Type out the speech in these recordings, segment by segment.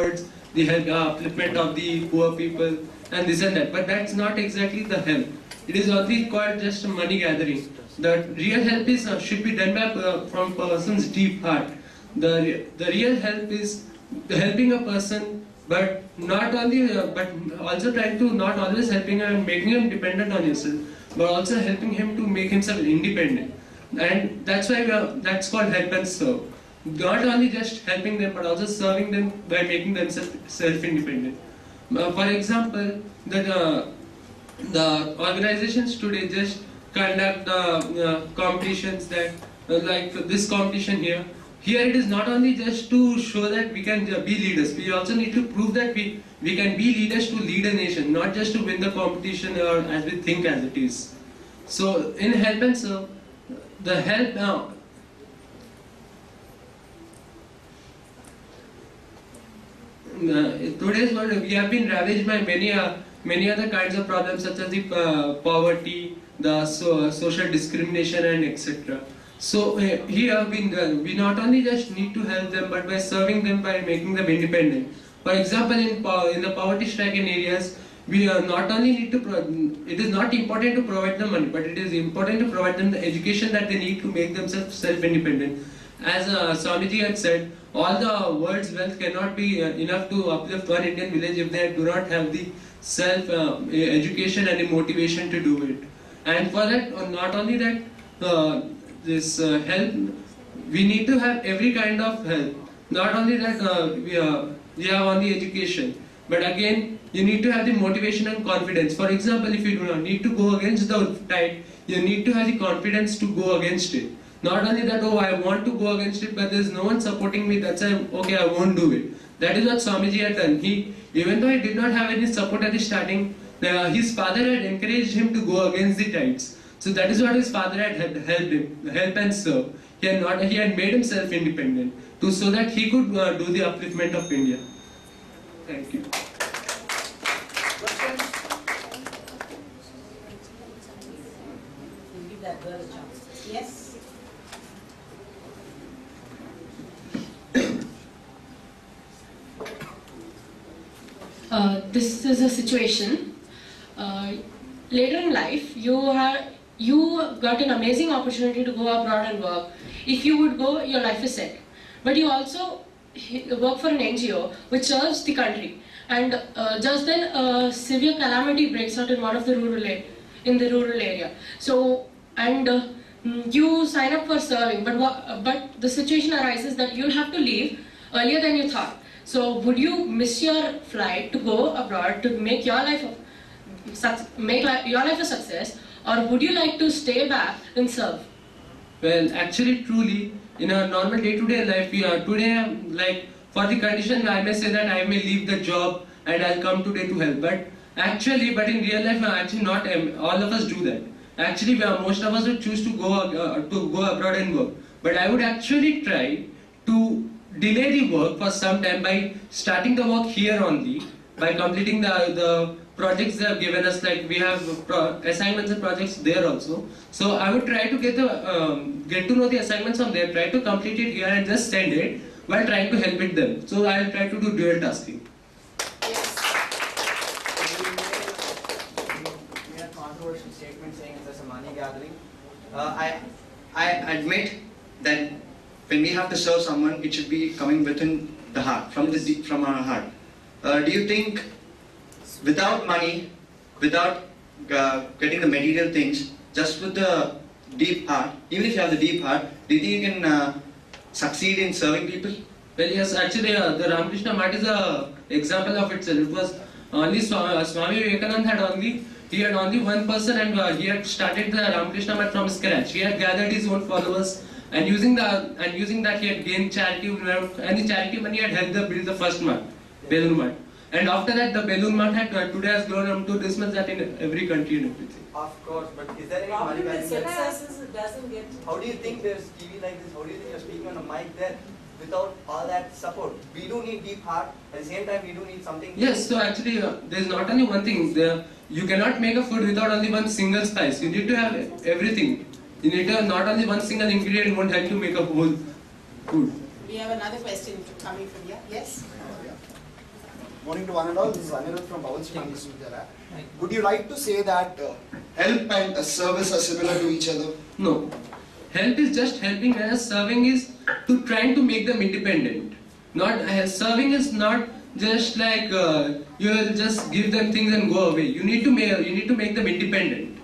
towards the help, upliftment of the poor people and this and that. But that's not exactly the help. It is only called just money gathering. The real help is should be done by from person's deep heart. The real help is helping a person, but not only but also trying to not always helping him and making him dependent on yourself, but also helping him to make himself independent. And that's why that's called help and serve. Not only just helping them, but also serving them by making themselves self-independent. For example, the organizations today just conduct competitions that like this competition here. Here it is not only just to show that we can be leaders, we also need to prove that we can be leaders to lead a nation, not just to win the competition or as we think as it is. So in help and serve, the help now. Today's world, we have been ravaged by many other kinds of problems such as the poverty, the social discrimination, and etc. So here we not only just need to help them, but by serving them by making them independent. For example, in the poverty-stricken areas, we not only need to. It is not important to provide them money, but it is important to provide them the education that they need to make themselves self-independent. As Swamiji had said, all the world's wealth cannot be enough to uplift one Indian village if they do not have the self-education and the motivation to do it. And for that, not only that, this help, we need to have every kind of help. Not only that, we have only education, but again, you need to have the motivation and confidence. For example, if you do not need to go against the tide, you need to have the confidence to go against it. Not only that, oh, I want to go against it, but there's no one supporting me, that's why, okay, I won't do it. That is what Swamiji had done. Even though he did not have any support at the starting, his father had encouraged him to go against the tides. So that is what his father had helped him, help and serve. He had made himself independent, so that he could do the upliftment of India. Thank you. Give that girl a chance. Yes. This is a situation. Later in life, you got an amazing opportunity to go abroad and work. If you would go, your life is set. But you also work for an NGO which serves the country. And just then, a severe calamity breaks out in one of the rural area. So, and you sign up for serving, but the situation arises that you'll have to leave earlier than you thought. So would you miss your flight to go abroad to make your life a success, or would you like to stay back and serve? Well, actually, truly, in a normal day-to-day life, today, like for the condition, I may say that I may leave the job and I'll come today to help. But in real life, actually, not all of us do that. Actually, most of us would choose to go abroad and work. But I would actually try to delay the work for some time by starting the work here only, by completing the projects they have given us. Like we have assignments and projects there also. So I would try to get to know the assignments from there, try to complete it here and just send it while trying to help it them. So I'll try to do dual tasking. Yes. You made a controversial statement saying it's just a money gathering. I admit that when we have to serve someone, it should be coming within the heart, from our heart. Do you think, without money, without getting the material things, just with the deep heart, even if you have the deep heart, do you think you can succeed in serving people? Well, yes, actually, the Ramakrishna Math is an example of itself. It was only Swami Vivekananda he had only one person, and he had started the Ramakrishna Math from scratch. He had gathered his own followers, and using that he had gained charity, and the charity money had helped them build the first math, Belur Math. And after that, the Belur Math today has grown up to this much that in every country and everything. Of course, but is there any money Problem with gathering? success is it doesn't get. How do you think there's TV like this? How do you think you're speaking on a mic there without all that support? We do need deep heart. At the same time, we do need something. Yes, so actually, there's not only one thing. You cannot make a food without only one single spice. You need to have everything. You need to have not only one single ingredient won't help you make a whole food. We have another question coming from here. Yes? Morning to one and all. This is Anirudh from Bawal Shri Vidyalaya. Would you like to say that help and service are similar to each other? No. Help is just helping, whereas serving is to trying to make them independent. Not serving is not just like you will just give them things and go away. You need to make them independent.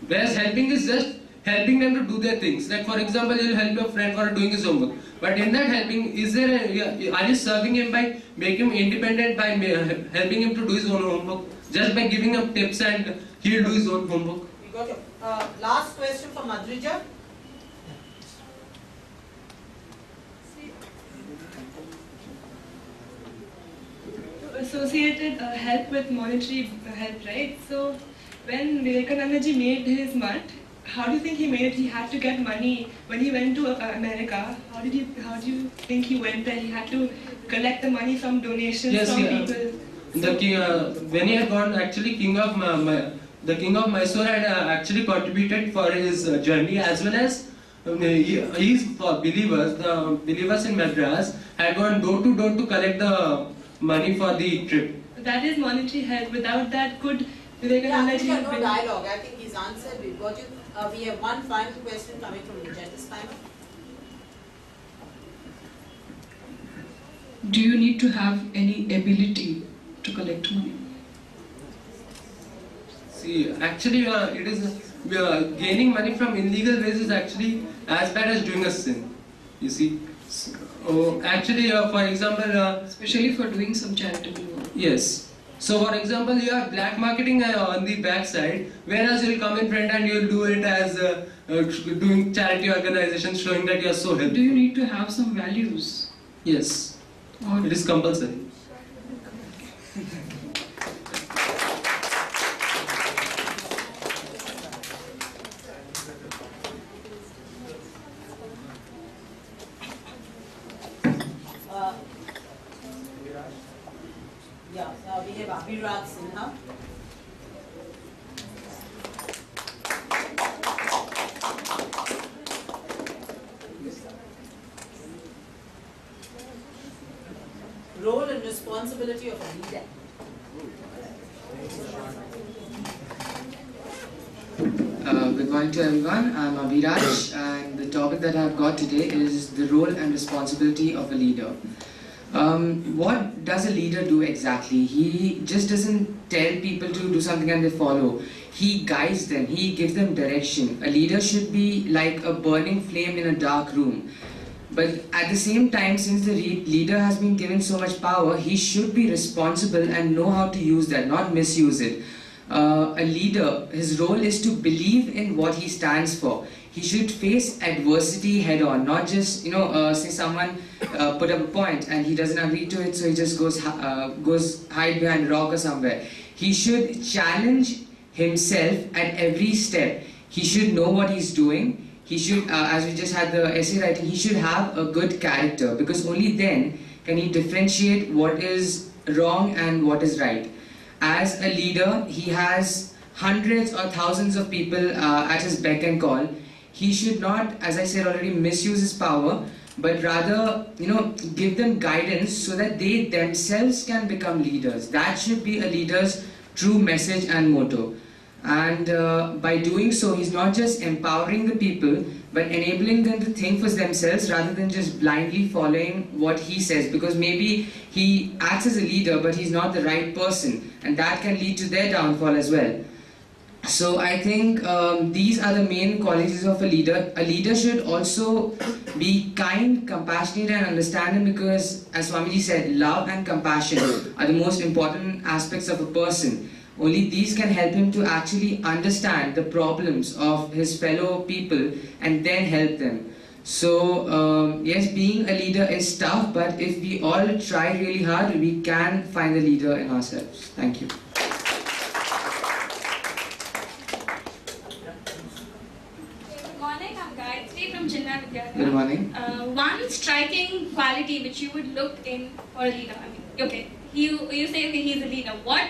Whereas helping is just helping them to do their things. Like for example, you will help your friend for doing his homework. But in that helping, are you serving him by making him independent by helping him to do his own homework? Just by giving him tips and he will do his own homework. We got your last question from Madhrija. Associated help with monetary help, right? So when Vivekananda ji made his mutt, how do you think he made it? He had to get money when he went to America. How do you think he went there? He had to collect the money from donations from people. The king, when he had gone, actually the king of Mysore had actually contributed for his journey, as well as he's for believers. The believers in Madras had gone door to door to collect the money for the trip. That is monetary help. Without that, could Yeah, Vivekananda ji we have have no been... dialogue. I think he's answered. We've got you. We have one final question coming from Vijay this time. Do you need to have any ability to collect money? See, actually, it is gaining money from illegal ways is actually as bad as doing a sin. You see. So, actually, for example, Especially for doing some charitable work. yes. So, for example, you are black marketing on the backside, whereas you will come in front and you will do it as doing charity organizations, showing that you are so helpful. Do you need to have some values? Yes, Or it is compulsory. Yeah, we have Abhiraj Sinha. Role and responsibility of a leader. Good morning to everyone. I'm Abhiraj, and the topic that I've got today is the role and responsibility of a leader. What does a leader do exactly? He just doesn't tell people to do something and they follow. He guides them, he gives them direction. A leader should be like a burning flame in a dark room. But at the same time, since the leader has been given so much power, he should be responsible and know how to use that, not misuse it. A leader, his role is to believe in what he stands for. He should face adversity head on, not just, say someone put up a point and he doesn't agree to it, so he just goes hide behind a rock or somewhere. He should challenge himself at every step. He should know what he's doing. He should, as we just had the essay writing, he should have a good character, because only then can he differentiate what is wrong and what is right. As a leader, he has hundreds or thousands of people at his beck and call. He should not, as I said already, misuse his power, but rather, give them guidance so that they themselves can become leaders. That should be a leader's true message and motto. And by doing so, he's not just empowering the people, but enabling them to think for themselves rather than just blindly following what he says. Because maybe he acts as a leader, but he's not the right person, and that can lead to their downfall as well. So I think these are the main qualities of a leader. A leader should also be kind, compassionate and understanding, because as Swamiji said, love and compassion are the most important aspects of a person. Only these can help him to actually understand the problems of his fellow people and then help them. So yes, being a leader is tough, but if we all try really hard, we can find the leader in ourselves. Thank you. Good morning, I'm Gayatri from Jinnah Vidyalaya. Good morning. One striking quality which you would look in for a leader. Okay, you say okay, he's a leader. What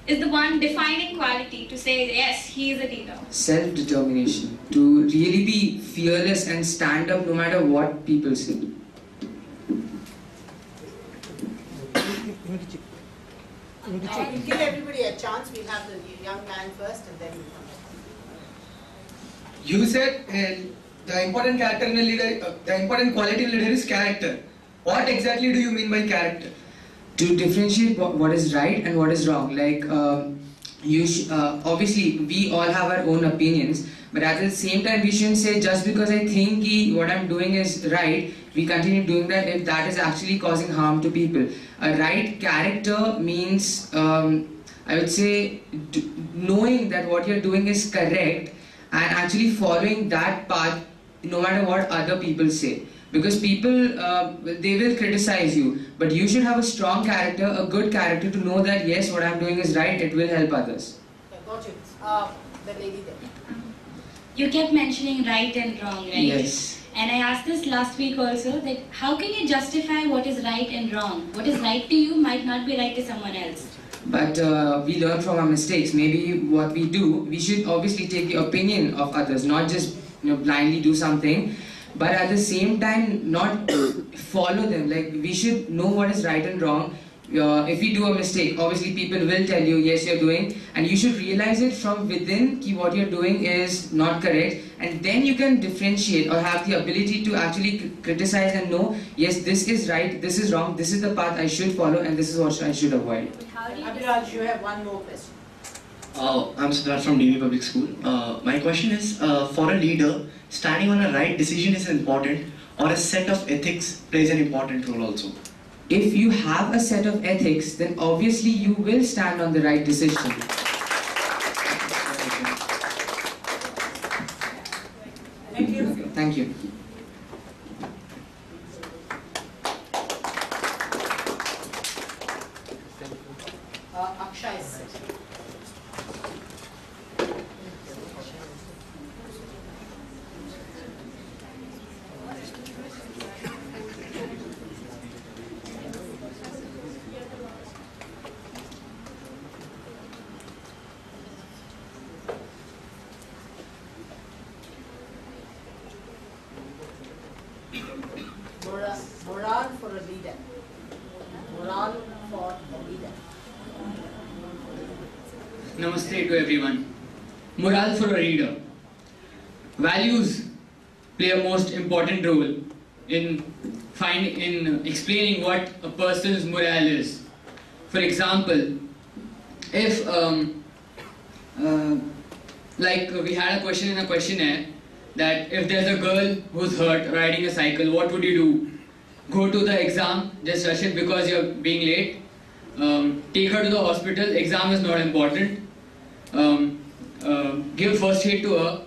is the one defining quality to say yes, he is a leader? Self-determination. To really be fearless and stand up no matter what people say. We'll give everybody a chance. We'll have the young man first and then we'll come back. You said the important character in a leader, the important quality in a leader is character. What exactly do you mean by character? To differentiate what is right and what is wrong, like obviously we all have our own opinions, but at the same time we shouldn't say just because I think what I'm doing is right, we continue doing that if that is actually causing harm to people. A right character means I would say knowing that what you're doing is correct and actually following that path no matter what other people say. Because people, they will criticize you, but you should have a strong character, a good character to know that yes, what I'm doing is right, it will help others. Okay, got you. The lady there. You kept mentioning right and wrong, right? Yes. And I asked this last week also, that how can you justify what is right and wrong? What is right to you might not be right to someone else. But we learn from our mistakes. Maybe what we do, we should obviously take the opinion of others, not just blindly do something. But at the same time, not follow them. Like, we should know what is right and wrong. If we do a mistake, obviously people will tell you, yes, you're doing, and you should realize it from within, what you're doing is not correct, and then you can differentiate or have the ability to actually criticize and know, yes, this is right, this is wrong, this is the path I should follow, and this is what I should avoid. Abhiraj, you have one more question. I'm Siddharth from DV Public School. My question is, for a leader, standing on a right decision is important, or a set of ethics plays an important role also? If you have a set of ethics, then obviously you will stand on the right decision. Thank you. Thank you. Akshay is sitting. Moral for a leader. Moral for a leader. Namaste to everyone. Morale for a reader. Values play a most important role in explaining what a person's morale is. For example, if like we had a question in a questionnaire that if there's a girl who's hurt riding a cycle, what would you do? Go to the exam, just rush it because you're being late. Take her to the hospital, exam is not important. Give first aid to her.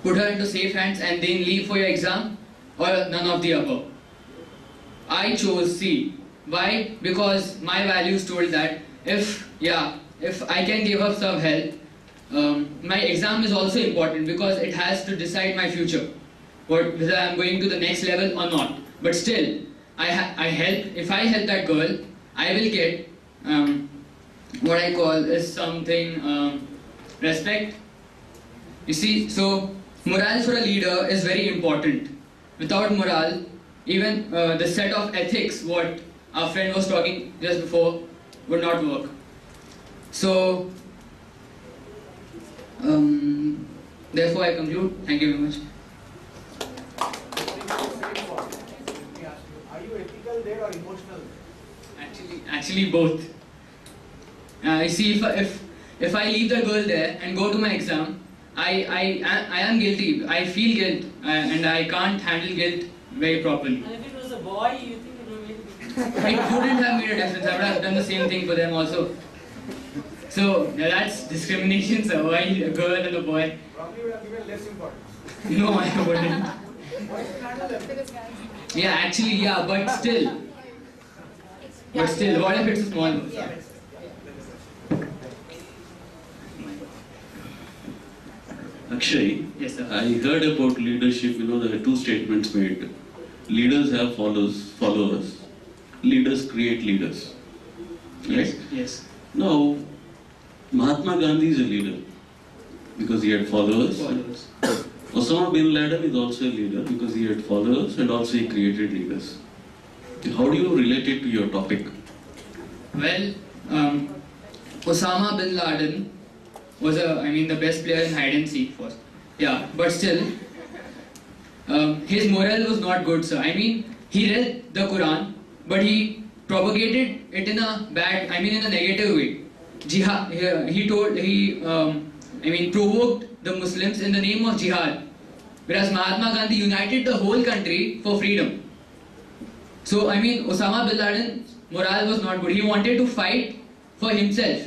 Put her into safe hands and then leave for your exam, or none of the above. I chose C. Why? Because my values told that if I can give up some help, my exam is also important because it has to decide my future, whether I'm going to the next level or not. But still, if I help that girl, I will get what I call is something respect. You see, so morale for a leader is very important. Without morale, even the set of ethics, what our friend was talking just before, would not work. So, therefore I conclude. Thank you very much. Are you ethical there or emotional? Actually both. You see, if I leave the girl there and go to my exam, I am guilty. I feel guilt, and I can't handle guilt very properly. And if it was a boy, you think it would make It wouldn't have made a difference. I would have done the same thing for them also. So that's discrimination, sir. Why a girl and a boy? Probably would have given less importance. No, I wouldn't. Yeah, actually, yeah, but still. But still, what if it's a small one? Akshay, yes, sir. I heard about leadership, there are two statements made. Leaders have followers. Leaders create leaders. Right? Yes. Now, Mahatma Gandhi is a leader because he had followers. Osama bin Laden is also a leader because he had followers and also he created leaders. How do you relate it to your topic? Well, Osama bin Laden was the best player in hide and seek first. Yeah, but still, his morale was not good, sir. He read the Quran, but he propagated it in a bad, in a negative way. Jihad, he provoked the Muslims in the name of jihad. Whereas Mahatma Gandhi united the whole country for freedom. So, Osama bin Laden's morale was not good. He wanted to fight for himself.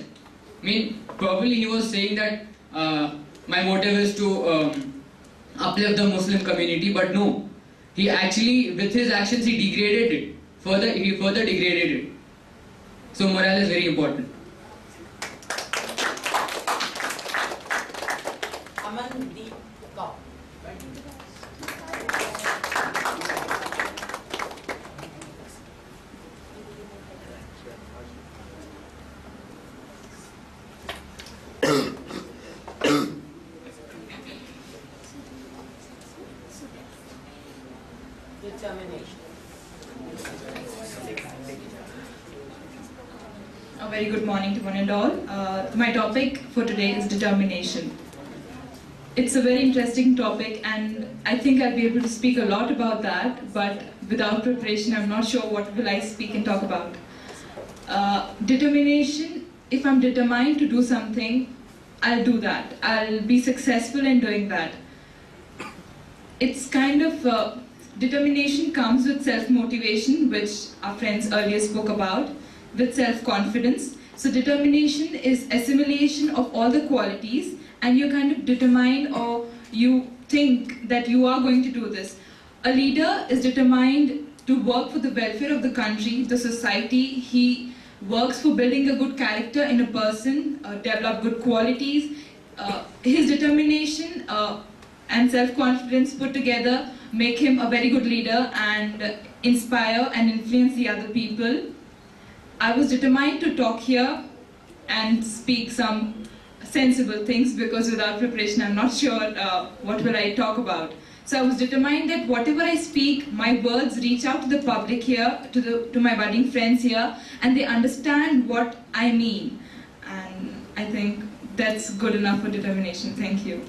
Probably he was saying that my motive is to uplift the Muslim community, but no. He actually, with his actions, he degraded it. He further degraded it. So, morale is very important. Amandeep Kaur. Determination. A very good morning to one and all. My topic for today is determination. It's a very interesting topic, and I think I'll be able to speak a lot about that, but without preparation, I'm not sure what will I speak and talk about. Determination, if I'm determined to do something, I'll do that. I'll be successful in doing that. It's kind of, determination comes with self-motivation, which our friends earlier spoke about, with self-confidence. So determination is assimilation of all the qualities, and you're kind of determined, or you think that you are going to do this. A leader is determined to work for the welfare of the country, the society. He works for building a good character in a person, develop good qualities. His determination and self-confidence put together make him a very good leader and inspire and influence the other people. I was determined to talk here and speak some sensible things, because without preparation I'm not sure what will I talk about. So I was determined that whatever I speak, my words reach out to the public here, to my budding friends here, and they understand what I mean. And I think that's good enough for determination. Thank you.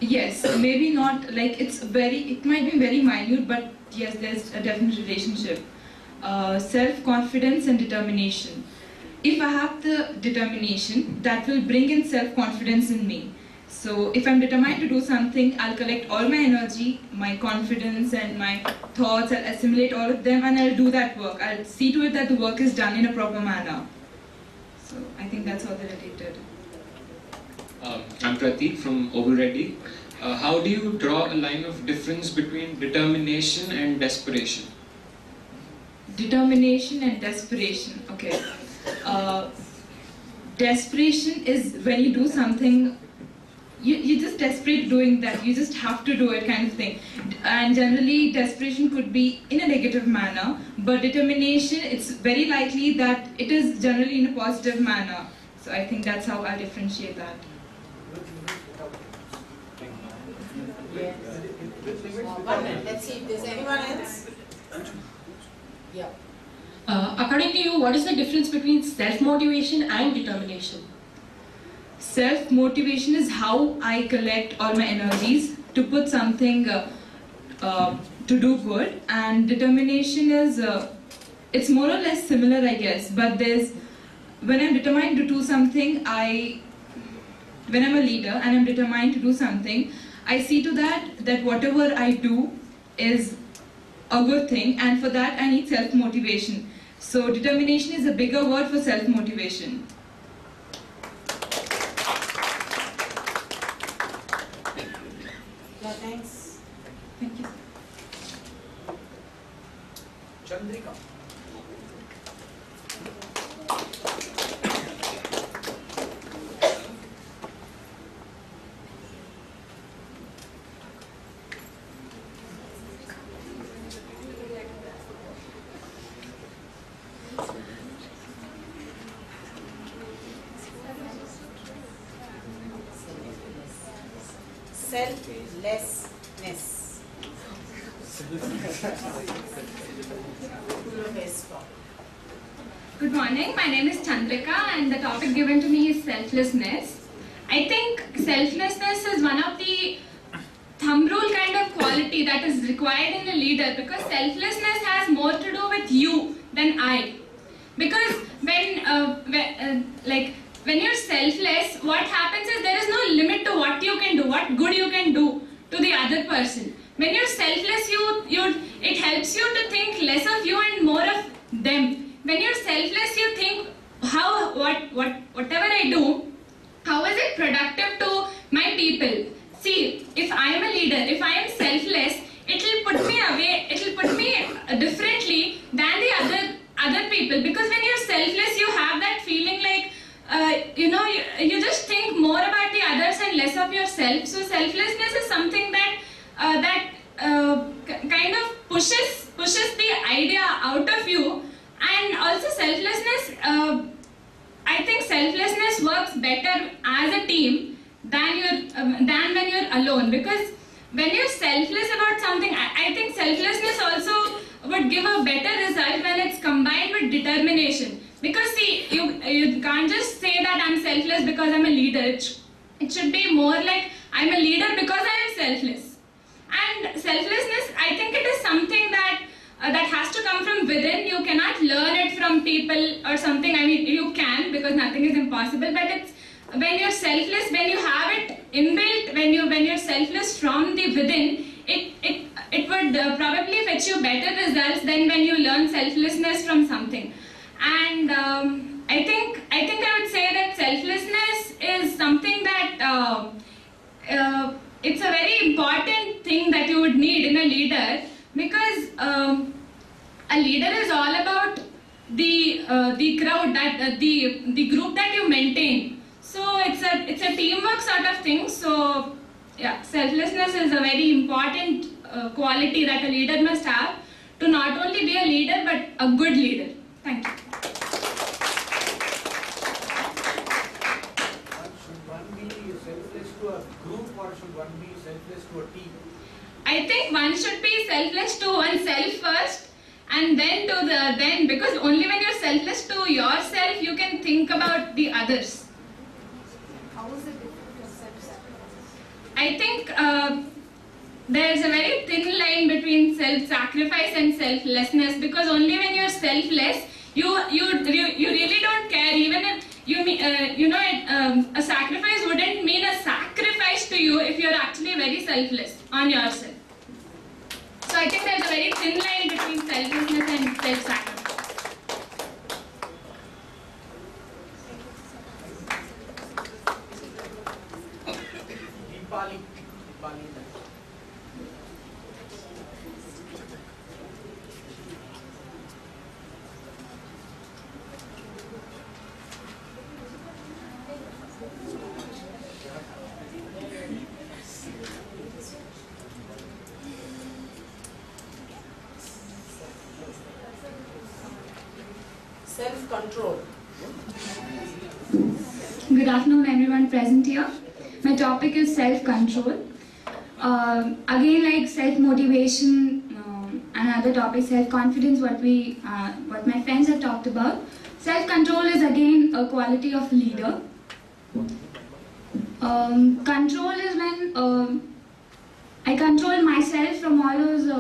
Yes, maybe not, like it might be very minute, but yes, there's a definite relationship. Self-confidence and determination. If I have the determination, that will bring in self-confidence in me. So if I'm determined to do something, I'll collect all my energy, my confidence and my thoughts, I'll assimilate all of them and I'll do that work. I'll see to it that the work is done in a proper manner. So I think that's how they're related. I'm Prateek from Obu Reddy. How do you draw a line of difference between determination and desperation? Determination and desperation, okay. Desperation is when you do something, you're just desperate doing that, you just have to do it kind of thing. And generally desperation could be in a negative manner, but determination, it's very likely that it is generally in a positive manner. So I think that's how I'll differentiate that. Yes. 1 minute. Let's see if there's anyone else. Yeah. According to you, what is the difference between self-motivation and determination? Self-motivation is how I collect all my energies to put something to do good, and determination is, it's more or less similar, I guess, but when I'm determined to do something, when I'm a leader and I'm determined to do something, I see to that whatever I do is a good thing, and for that I need self-motivation. So determination is a bigger word for self-motivation. Yeah, thanks. Thank you. Chandrika. selflessness. Good morning, my name is Chandrika and the topic given to me is selflessness. I think selflessness is one of the thumb rule kind of quality that is required in a leader, because selflessness has more to do with you than I. Because when you're selfless, what happens is there is no limit to what you can do, what good you can do to the other person. When you're selfless, it helps you to think less of you and more of them. When you're selfless, you think whatever I do, how is it productive to my people? See, if I am a leader, if I am selfless, it will put me away, it will put me differently than the other people. Because when you're selfless, you have that feeling like, you just think more about the others and less of yourself. So selflessness is something that kind of pushes the idea out of you. And also selflessness, I think selflessness works better as a team than when you're alone. Because when you're selfless about something, I think selflessness also would give a better result when it's combined with determination. Because see, you can't just say that I'm selfless because I'm a leader. It should be more like I'm a leader because I am selfless. And selflessness, I think it is something that has to come from within. You cannot learn it from people or something. I mean, you can, because nothing is impossible, but it's when you're selfless, when you have it inbuilt, when you're selfless from the within, it would probably fetch you better results than when you learn selflessness from something. And I think I would say that selflessness is something that it's a very important thing that you would need in a leader, because a leader is all about the crowd, that the group that you maintain. So it's a teamwork sort of thing. So yeah, selflessness is a very important quality that a leader must have to not only be a leader but a good leader. Thank you. Should one be selfless to a group or should one be selfless to a team? I think one should be selfless to oneself first, and then because only when you're selfless to yourself, you can think about the others. How is it different from self-sacrifice? I think there's a very thin line between self-sacrifice and selflessness, because only when you're selfless, you really don't care. Even if a sacrifice wouldn't mean a sacrifice to you if you're actually very selfless on yourself. So I think there's a very thin line between selflessness and self-sacrifice. Self-control. Good afternoon, everyone present here. My topic is self-control. Again, like self-motivation and other topics, self-confidence, what my friends have talked about. Self-control is again a quality of leader. Control is when I control myself from all those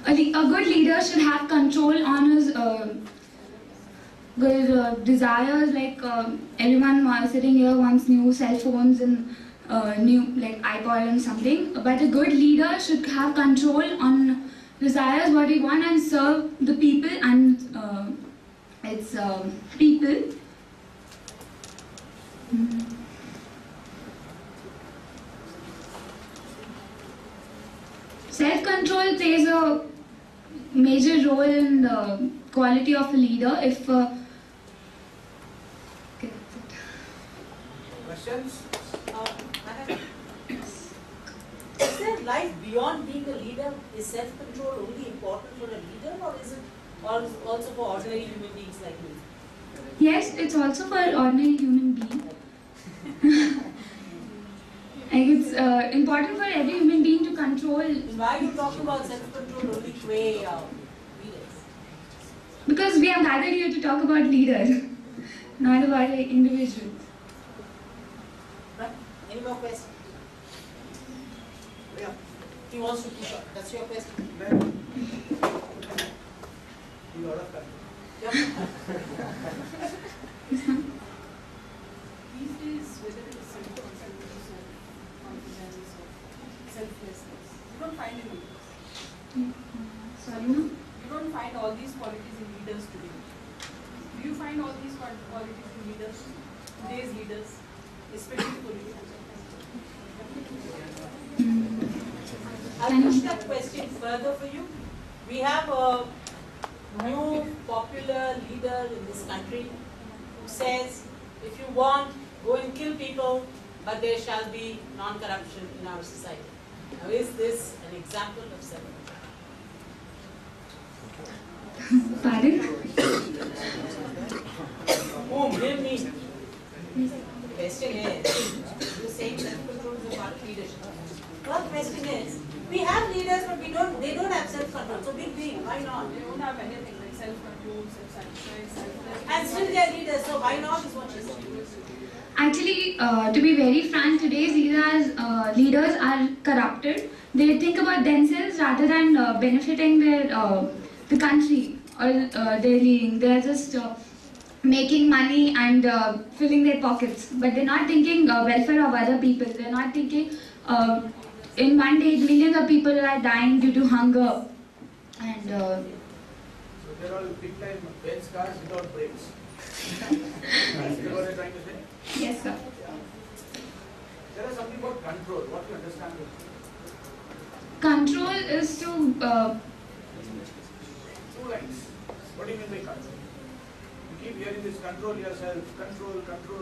a good leader should have control on his desires. Like everyone sitting here wants new cell phones and new like iPod and something. But a good leader should have control on desires, what he wants, and serve the people and its people. Self-control plays a major role in the quality of a leader. If Questions? Is there life beyond being a leader? Is self-control only important for a leader, or is it also for ordinary human beings like me? Yes, it's also for ordinary human being. Like it's important for every human being to control. Why are you talking about self-control only way leaders? Because we are gathered here to talk about leaders, not about individuals. Right? Any more questions? Yeah. He wants to push up. That's your question. You out of time. These days, whether it is self-confidence or confidence or selflessness, you don't find any. Sorry, ma'am? You don't find all these qualities in leaders today. Do you find all these qualities in leaders, today's leaders, especially political? I'll push that question further for you. We have a new popular leader in this country who says, if you want, go and kill people, but there shall be non-corruption in our society. Now, is this an example of self-control? Pardon? Give me. The question is, you're saying self-control is a part of leadership. Well, the question is, we have leaders, but they don't have self-control. So big deal, why not? They don't have anything like self-control, self-satisfaction, and still they are leaders, so why not is what she said. Actually, to be very frank, today's leaders are corrupted. They think about themselves rather than benefiting the country or their leading. They're just making money and filling their pockets, but they're not thinking welfare of other people. They're not thinking in one day millions of people are dying due to hunger and. So they're all big time Benz cars without brakes. Is that what you're trying to say? Yes, sir. There is something about control. What do you understand? Control is to. Two lines. What do you mean by control? You keep hearing this control yourself, control,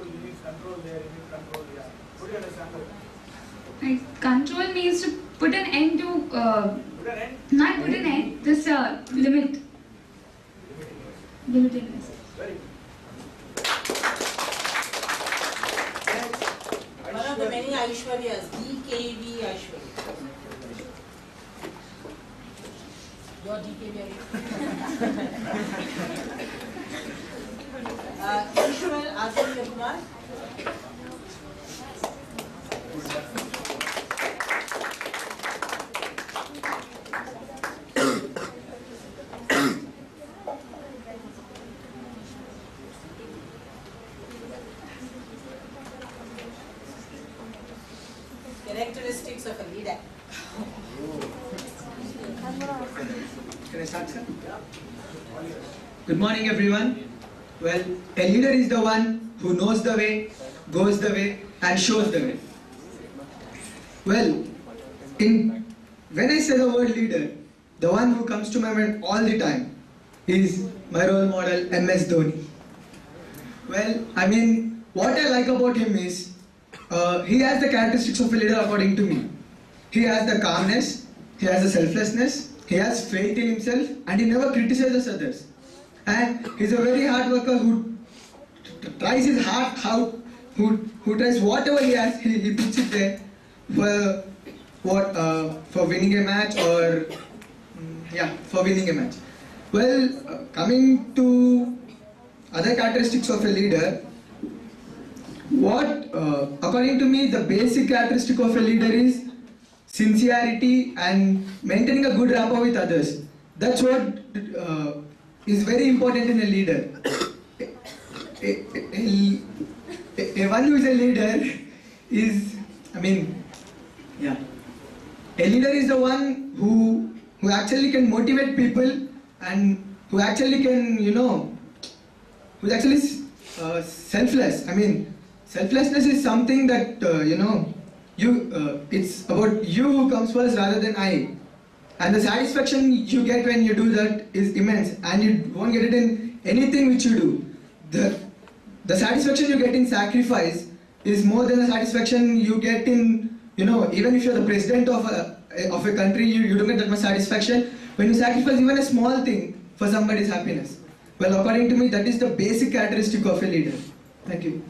you need control there, you need control here. What do you understand by that? Like, control means to put an end to. Put an end? Not put an end, just limit. Limitedness. Very good. One of the many Aishwaryas, DKV Aishwarya. Your DKV Aishwarya. Ishwar Aditya Kumar. Characteristics of a leader. Can I start, sir? Good morning, everyone. Well, a leader is the one who knows the way, goes the way, and shows the way. Well, when I say the word leader, the one who comes to my mind all the time is my role model, MS Dhoni. Well, I mean, what I like about him is he has the characteristics of a leader according to me. He has the calmness, he has the selflessness, he has faith in himself, and he never criticizes others. And he's a very hard worker who tries his heart out, who tries whatever he has, he puts it there for winning a match or for winning a match. Well, coming to other characteristics of a leader, according to me, the basic characteristic of a leader is sincerity and maintaining a good rapport with others. That's what is very important in a leader. One who is a leader is, a leader is the one who actually can motivate people and who actually can, who's actually selfless. Selflessness is something that, it's about you who comes first rather than I. And the satisfaction you get when you do that is immense, and you won't get it in anything which you do. The satisfaction you get in sacrifice is more than the satisfaction you get in, even if you're the president of a country, you don't get that much satisfaction when you sacrifice even a small thing for somebody's happiness. Well, according to me, that is the basic characteristic of a leader. Thank you.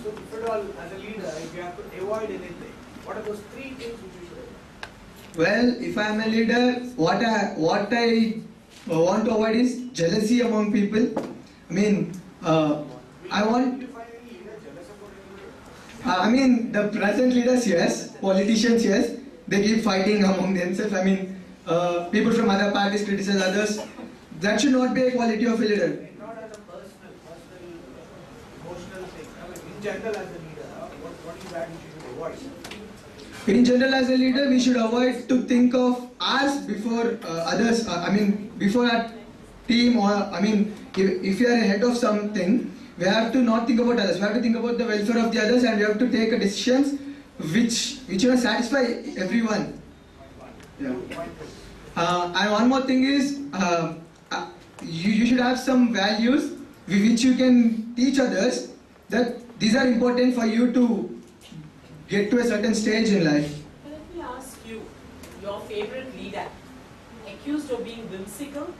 So, if at all, as a leader, if you have to avoid anything, what are those 3 things which you should avoid? Well, if I am a leader, what I want to avoid is jealousy among people. I mean, I want. I mean, the present leaders, yes. Politicians, yes. They keep fighting among themselves. I mean, people from other parties criticize others. That should not be a quality of a leader. Not as a personal, emotional thing. I mean, in general, as a leader, what is that you should avoid? In general, as a leader, we should avoid to think of us before others. I mean, before our team, or I mean, if you are head of something, we have to not think about others. We have to think about the welfare of the others, and we have to take decisions which satisfy everyone. Yeah. And one more thing is, you should have some values which you can teach others, that these are important for you to get to a certain stage in life. Let me ask you, your favorite leader, accused of being whimsical,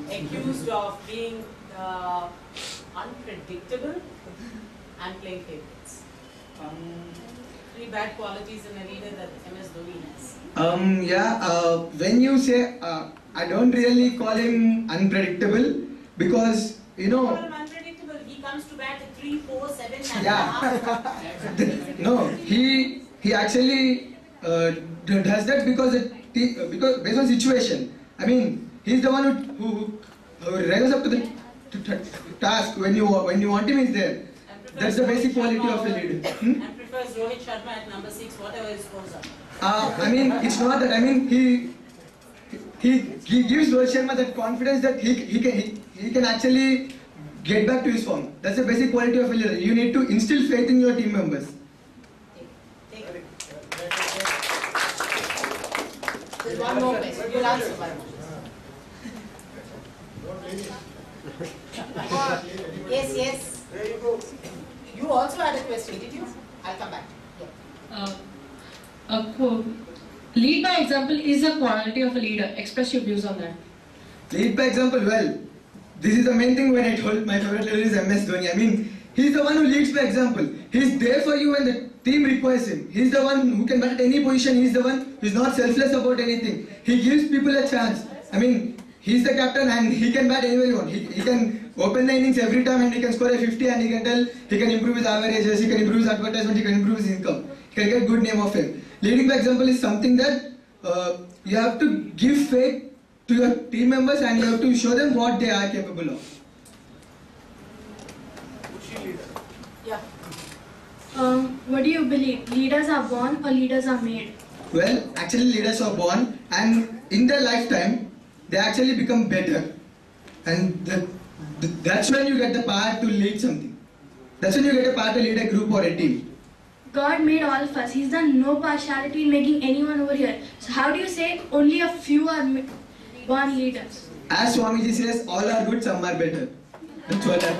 accused of being unpredictable, and playing favorites. 3 bad qualities in a leader that MS Dhoni has. When you say, I don't really call him unpredictable, because, you know. Call him unpredictable. He comes to bat at 3, 4, 7, and No, he actually does that because based on situation. I mean, he's the one who rises up to the task when you want him. He's there. That's the basic quality of a leader. And prefers Rohit Sharma at number 6, whatever his scores are. I mean, it's not that. I mean, he gives Rohit Sharma that confidence that he can actually get back to his form. That's the basic quality of a leader. You need to instill faith in your team members. There's one more question. You'll answer one more. Yes. There you go. You also had a question, did you? I'll come back. Yeah. Lead by example is a quality of a leader. Express your views on that. Lead by example, well, this is the main thing when I told my favorite leader is MS Dhoni. I mean, he's the one who leads by example. He's there for you when the team requires him. He's the one who can bat at any position. He's the one who's not selfless about anything. He gives people a chance. I mean, he's the captain and he can bat anywhere he wants. He can open the innings every time and he can score a 50 and he can tell he can improve his averages, he can improve his advertisement, he can improve his income. He can get good name of him. Leading by example is something that you have to give faith to your team members and you have to show them what they are capable of. Yeah. What do you believe? Leaders are born or leaders are made? Well, actually leaders are born and in their lifetime they actually become better. And that's when you get the power to lead something. That's when you get the power to lead a group or a team. God made all of us. He's done no partiality in making anyone over here. So how do you say only a few are born leaders? As Swamiji says, all are good, some are better. That's what I...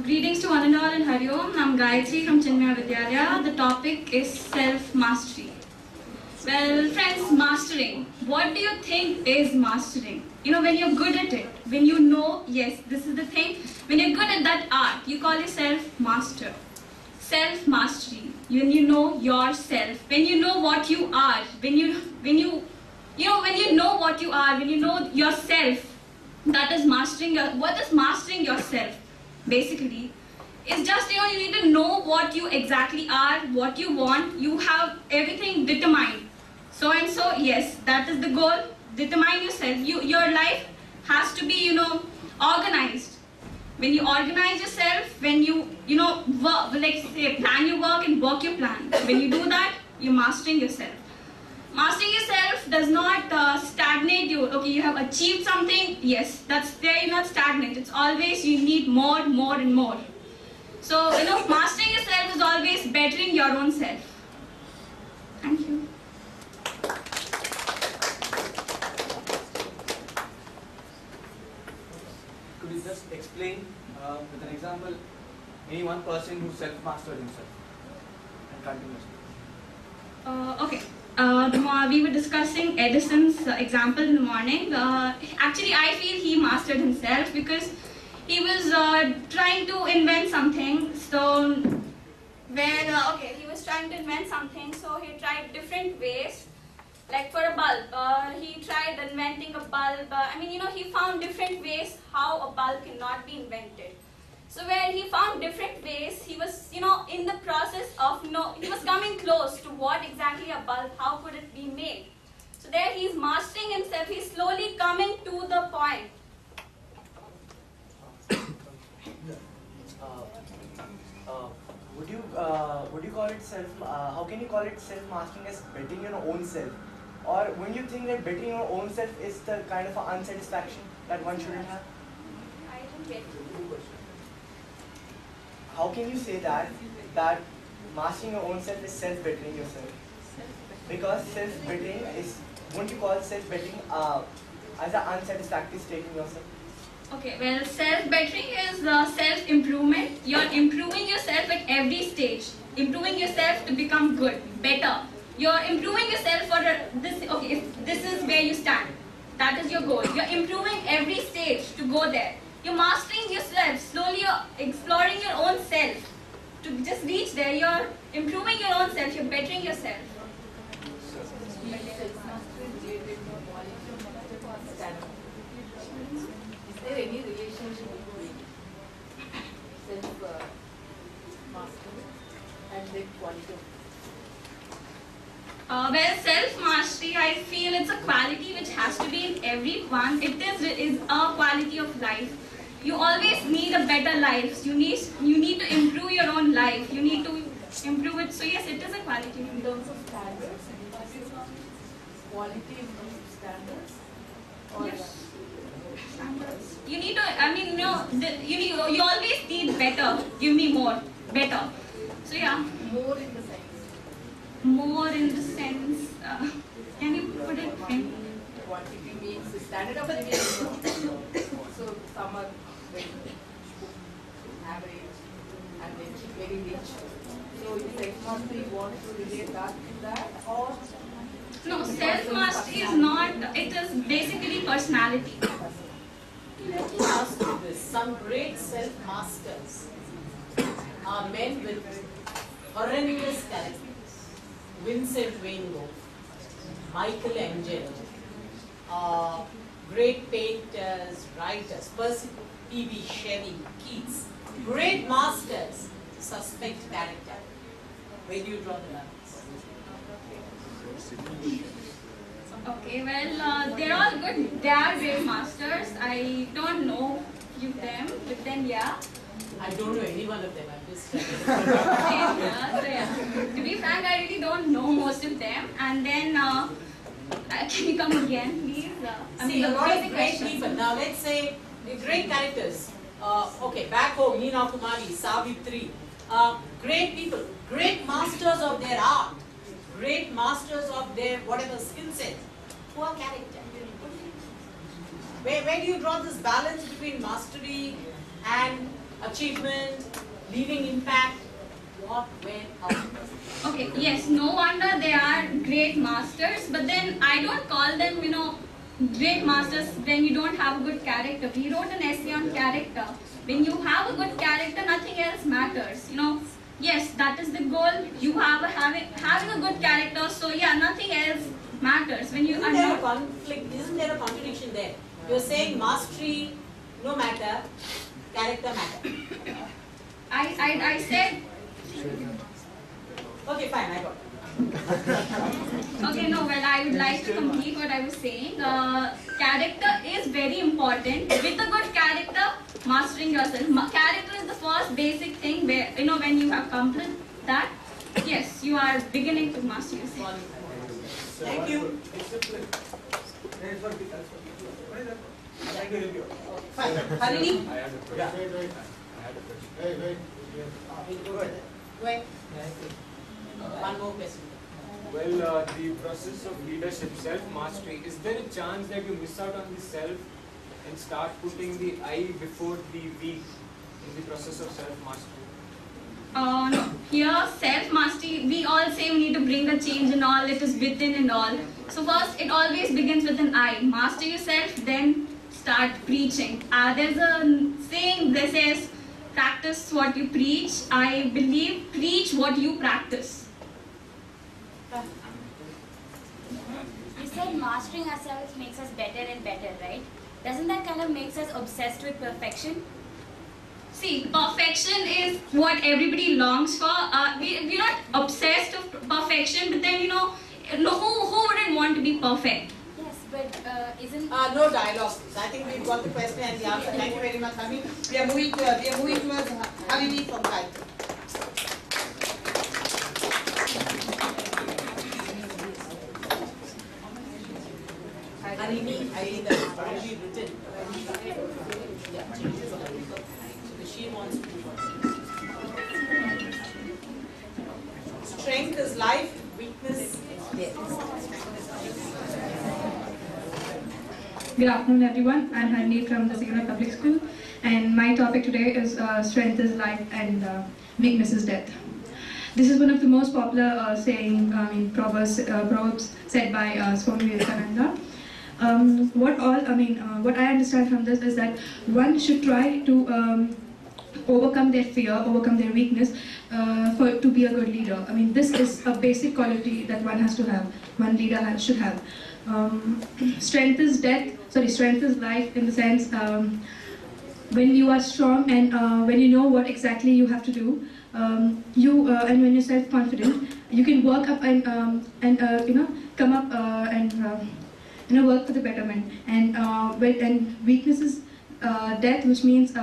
Greetings to one and all in Hari Om. I'm Gayatri from Chinmaya Vidyalaya. The topic is self-mastery. Well, friends, mastering. What do you think is mastering? You know, when you're good at it, when you know, yes, this is the thing. When you're good at that art, you call yourself master. Self-mastery. When you know yourself, when you know what you are, when you know what you are, when you know yourself, that is mastering what is mastering yourself? Basically, it's just, you need to know what you exactly are, what you want. You have everything determined. So and so, yes, that is the goal. Determine yourself. Your life has to be, organized. When you organize yourself, when you, work, like say, plan your work and work your plan. When you do that, you're mastering yourself. Mastering yourself self does not stagnate you. Okay, you have achieved something, yes, that's there, you're not stagnant. It's always you need more, more and more. So, mastering yourself is always bettering your own self. Thank you. Could you just explain with an example, any one person who self-mastered himself and continuously? Okay. We were discussing Edison's example in the morning. Actually, I feel he mastered himself because he was trying to invent something. So, He was trying to invent something, so he tried different ways. Like for a bulb, he tried inventing a bulb. He found different ways how a bulb cannot be invented. So where he found different ways, he was, in the process of, he was coming close to what exactly a bulb, how could it be made. So there he's mastering himself, he's slowly coming to the point. Would you call it how can you call it self-mastering as betting your own self? Or when you think that betting your own self is the kind of unsatisfaction that one shouldn't have? I didn't get you. How can you say that mastering your own self is self-bettering yourself? Because self-betting is, won't you call self-betting as an unsatisfactory state in yourself? Okay, well, self-bettering is self-improvement. You're improving yourself at every stage. Improving yourself to become good, better. You're improving yourself for this, okay, if this is where you stand. That is your goal. You're improving every stage to go there. You're mastering yourself. Slowly you're exploring your own self. To just reach there, you're improving your own self. You're bettering yourself. Is there any relationship between self-mastery and the quality of Well, self-mastery, I feel it's a quality which has to be in everyone. It is a quality of life. You always need a better life. You need to improve your own life. You need to improve it. So yes, it is a quality. in terms of standards? Quality in terms of standards? Or Yes. Standards. You need to, you always need better. Give me more. Better. So yeah. more in the sense? More in the sense, can you put it in? Quantity means the standard of living. So some are very average and then very rich. So is self-mastery want to relate that to that, or? No, self-mastery is not, it is basically personality. Let me ask you this. Some great self-masters are men with horrendous characters. Vincent Van Gogh, Michelangelo, great painters, writers, Percy P.B. Shelley, Keats, great masters, suspect character. Where do you draw the lines? Okay, well, they're all good. They are great masters. I don't know few of them, but then yeah. I don't know any one of them. I'm just To be frank, I really don't know most of them. And then, can you come again, please? See, a lot of great people. Now, let's say great characters. Okay, back home, Nina Kumari, Savitri. Great people, great masters of their art, great masters of their whatever skill set. Poor character. Where do you draw this balance between mastery and achievement, leaving impact? What, when, how? Okay, yes, no wonder they are great masters, but then I don't call them, great masters when you don't have a good character. We wrote an essay on character. When you have a good character, nothing else matters. Yes, that is the goal. You have having a good character, so yeah, nothing else matters. When you Isn't there a conflict? Isn't there a contradiction there? You're saying mastery no matter, character matter. I said. Okay, fine, I got it. Okay, no, well, I would like to complete what I was saying. Character is very important. With a good character, mastering yourself. Character is the first basic thing where, when you have completed that, yes, you are beginning to master yourself. Thank you. Discipline. That's what we What is that? I'm trying to help you. Fine. Harini? I had a question. Wait. I had a question. Wait. Go ahead. Go ahead. One more question. Well, the process of leadership, self-mastery, is there a chance that you miss out on the self and start putting the I before the we in the process of self-mastery? No. Here, self-mastery, we all say we need to bring the change and all, it is within and all. So first, it always begins with an I. Master yourself, then start preaching. There's a saying that says, practice what you preach. I believe, preach what you practice. You said mastering ourselves makes us better and better, right? Doesn't that kind of makes us obsessed with perfection? See, perfection is what everybody longs for. We're not obsessed with perfection, but then, who wouldn't want to be perfect? Yes, but isn't... No dialogue, please. I think we've got the question and the answer. Thank you very much, Harini. We are moving towards Harini from Gayatri. Harini, I think that's already written. Yeah, changes are already written. She wants to move on. Strength is life, weakness is death. Good afternoon, everyone. I'm Harini from the Signal Public School, and my topic today is strength is life and weakness is death. This is one of the most popular proverbs said by Swami Vivekananda. What I understand from this is that one should try to overcome their fear, overcome their weakness, to be a good leader. I mean, this is a basic quality that one has to have, one leader should have. Strength is life in the sense when you are strong and when you know what exactly you have to do, and when you're self-confident, you can work up and come up and work for the betterment. And weakness is death, which means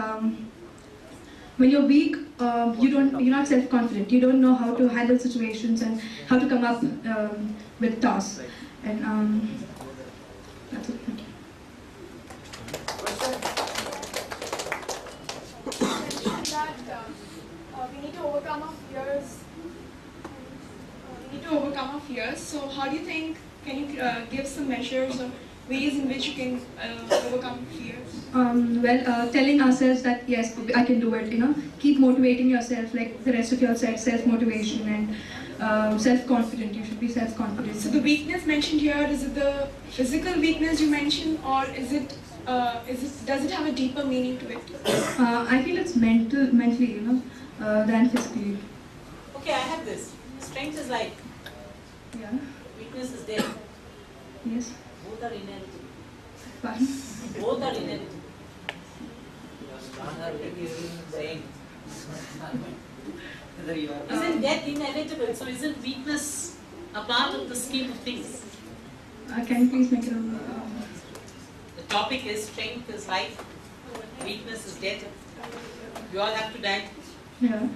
when you're weak, you're not self-confident. You don't know how to handle situations and how to come up with tasks. And that's it. Thank you. We need to overcome our fears. So how do you think, can you give some measures or ways in which you can overcome fears? Telling ourselves that yes, I can do it, keep motivating yourself like the rest of your self-motivation and self-confident. You should be self-confident. So the weakness mentioned here, is it the physical weakness you mentioned, or does it have a deeper meaning to it? I feel it's mentally, than physically. Okay, I have this. Strength is life. Yeah. Weakness is death. Yes. Both are inevitable. Fine. Both are inevitable. Isn't death inevitable? So isn't weakness a part of the scheme of things? Can you please make it The topic is strength is life, weakness is death. You all have to die. Yeah.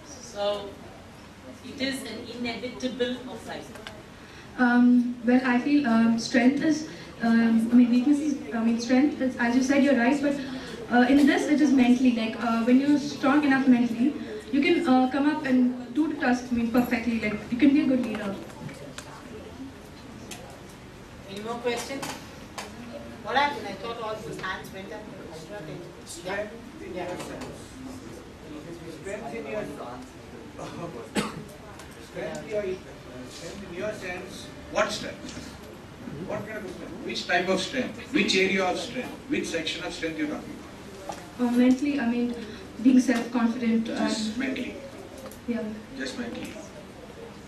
So it is an inevitable of life. I feel strength is, weakness is, strength is, as you said, you're right, but in this it is mentally, like when you're strong enough mentally, you can come up and do the task, perfectly, like you can be a good leader. Any more questions? What happened? I thought all those hands went up. Strength in your sense. Strength in your strength in your sense. What strength? What kind of strength? Which type of strength? Which area of strength? Which section of strength you're talking about? Mentally, being self-confident. Just mentally? Yeah. Just mentally?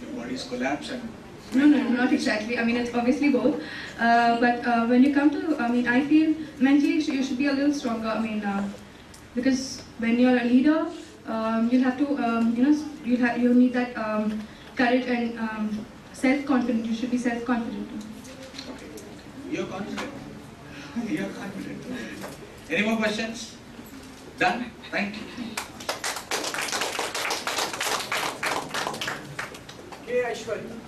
Your body's collapse and... No, not exactly. It's obviously both. But when you come to, I feel mentally you should be a little stronger. Because when you're a leader, you'll have to, you need that courage and self-confidence. You should be self-confident. Okay. You're confident. You're confident. Any more questions? Done? Thank you. Okay, Aishwarya.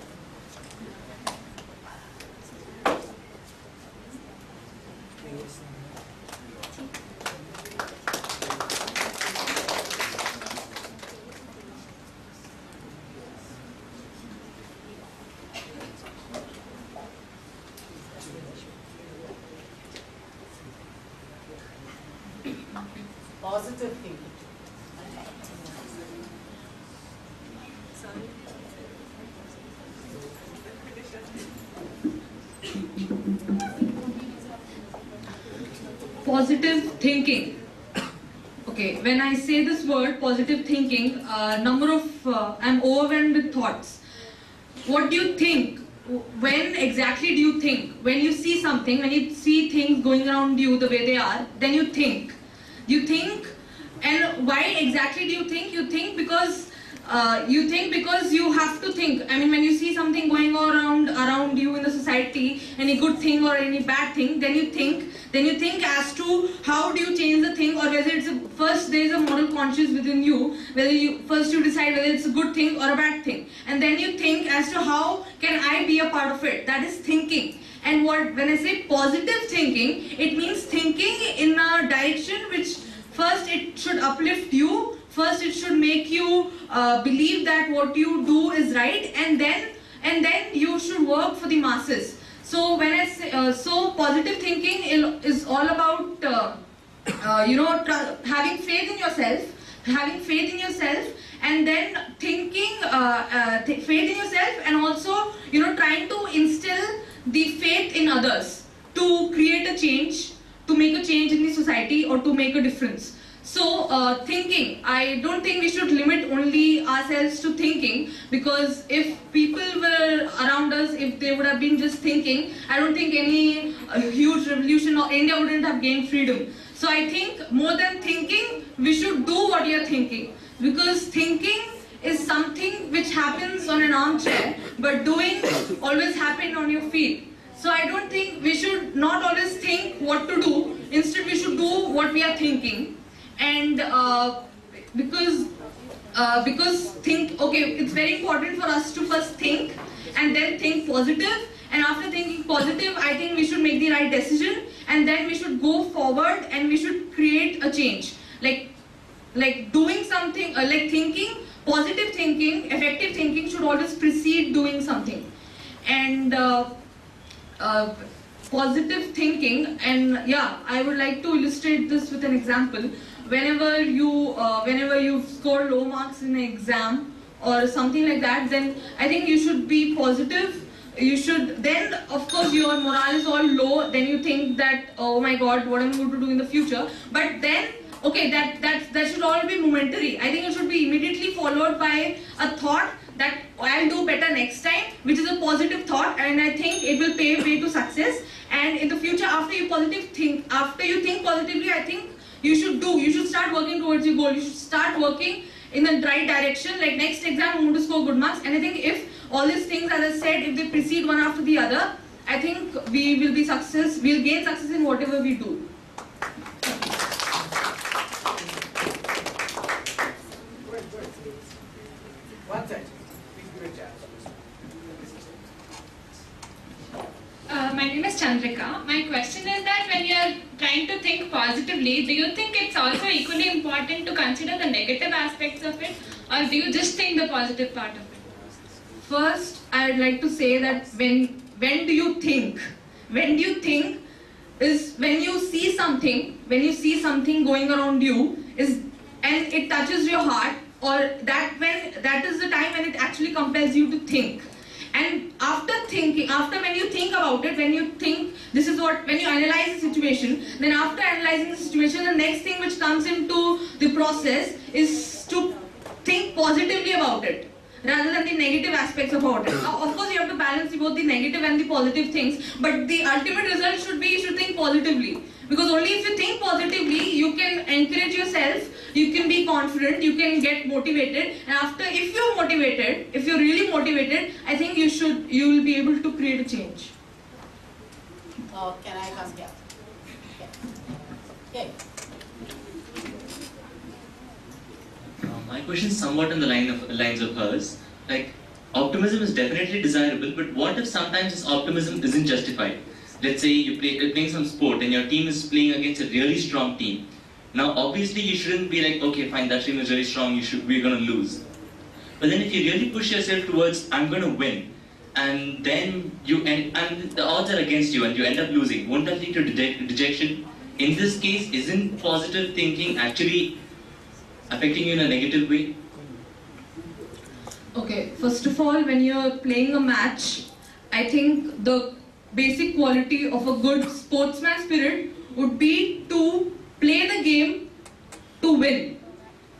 positive thinking. Positive thinking. Okay, when I say this word positive thinking, I'm overwhelmed with thoughts. What do you think? When exactly do you think? When you see something, when you see things going around you the way they are, then you think. You think, and why exactly do you think? You think because you have to think. I mean, when you see something going around you in the society, any good thing or any bad thing, then you think as to how do you change the thing, or whether first there is a moral conscience within you, whether you decide whether it's a good thing or a bad thing, and then you think as to how can I be a part of it. That is thinking. And when I say positive thinking, it means thinking in a direction which first it should uplift you. First, it should make you believe that what you do is right, and then you should work for the masses. So when I say positive thinking is all about having faith in yourself, and then thinking faith in yourself, and also trying to instill the faith in others to create a change, to make a change in the society, or to make a difference. So thinking, I don't think we should limit only ourselves to thinking, because if people were around us, if they would have been just thinking, I don't think any huge revolution or India wouldn't have gained freedom. So I think more than thinking, we should do what you're thinking, because thinking is something which happens on an armchair, but doing always happens on your feet. So I don't think we should not always think what to do, instead we should do what we are thinking. And because it's very important for us to first think and then think positive, and after thinking positive, I think we should make the right decision, and then we should go forward and we should create a change. Like doing something, like thinking, positive thinking, effective thinking should always precede doing something. And positive thinking, and yeah, I would like to illustrate this with an example. Whenever you score low marks in an exam or something like that, then I think you should be positive. You should, then of course your morale is all low, then you think that, oh my god, what am I going to do in the future? But then, okay, that should all be momentary. I think it should be immediately followed by a thought that I'll do better next time, which is a positive thought, and I think it will pave way to success. And in the future, after you think positively, I think you should start working towards your goal. You should start working in the right direction. Like next exam, you want to score good marks. And I think if all these things, as I said, if they precede one after the other, I think we will gain success in whatever we do. One second. Please give a chance. My name is Chandrika. My question is that when you are trying to think positively, do you think it's also equally important to consider the negative aspects of it, or do you just think the positive part of it? First, I would like to say that when do you think? When do you think is when you see something going around you and it touches your heart, or that is the time when it actually compels you to think. And when you think about it, when you analyze the situation, then after analyzing the situation, the next thing which comes into the process is to think positively about it, rather than the negative aspects about it. Of course, you have to balance both the negative and the positive things, but the ultimate result should be you should think positively. Because only if you think positively, you can encourage yourself, you can be confident, you can get motivated, and if you're really motivated, I think you will be able to create a change. Can I come here? Okay. My question is somewhat on the lines of hers. Like, optimism is definitely desirable, but what if sometimes this optimism isn't justified? Let's say you're playing some sport and your team is playing against a really strong team. Now, obviously, you shouldn't be like, okay, fine, that team is really strong, we're going to lose. But then if you really push yourself towards, I'm going to win, and then and the odds are against you and you end up losing, won't that lead to dejection? in this case, isn't positive thinking actually affecting you in a negative way? Okay, first of all, when you're playing a match, I think the basic quality of a good sportsman spirit would be to play the game to win.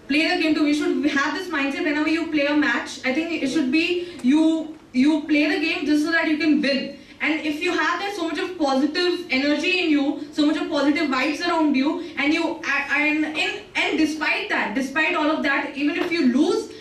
Play the game to win. You should have this mindset whenever you play a match. I think it should be you play the game just so that you can win. And if you have that so much of positive energy in you, so much of positive vibes around you, and despite that, despite all of that, even if you lose,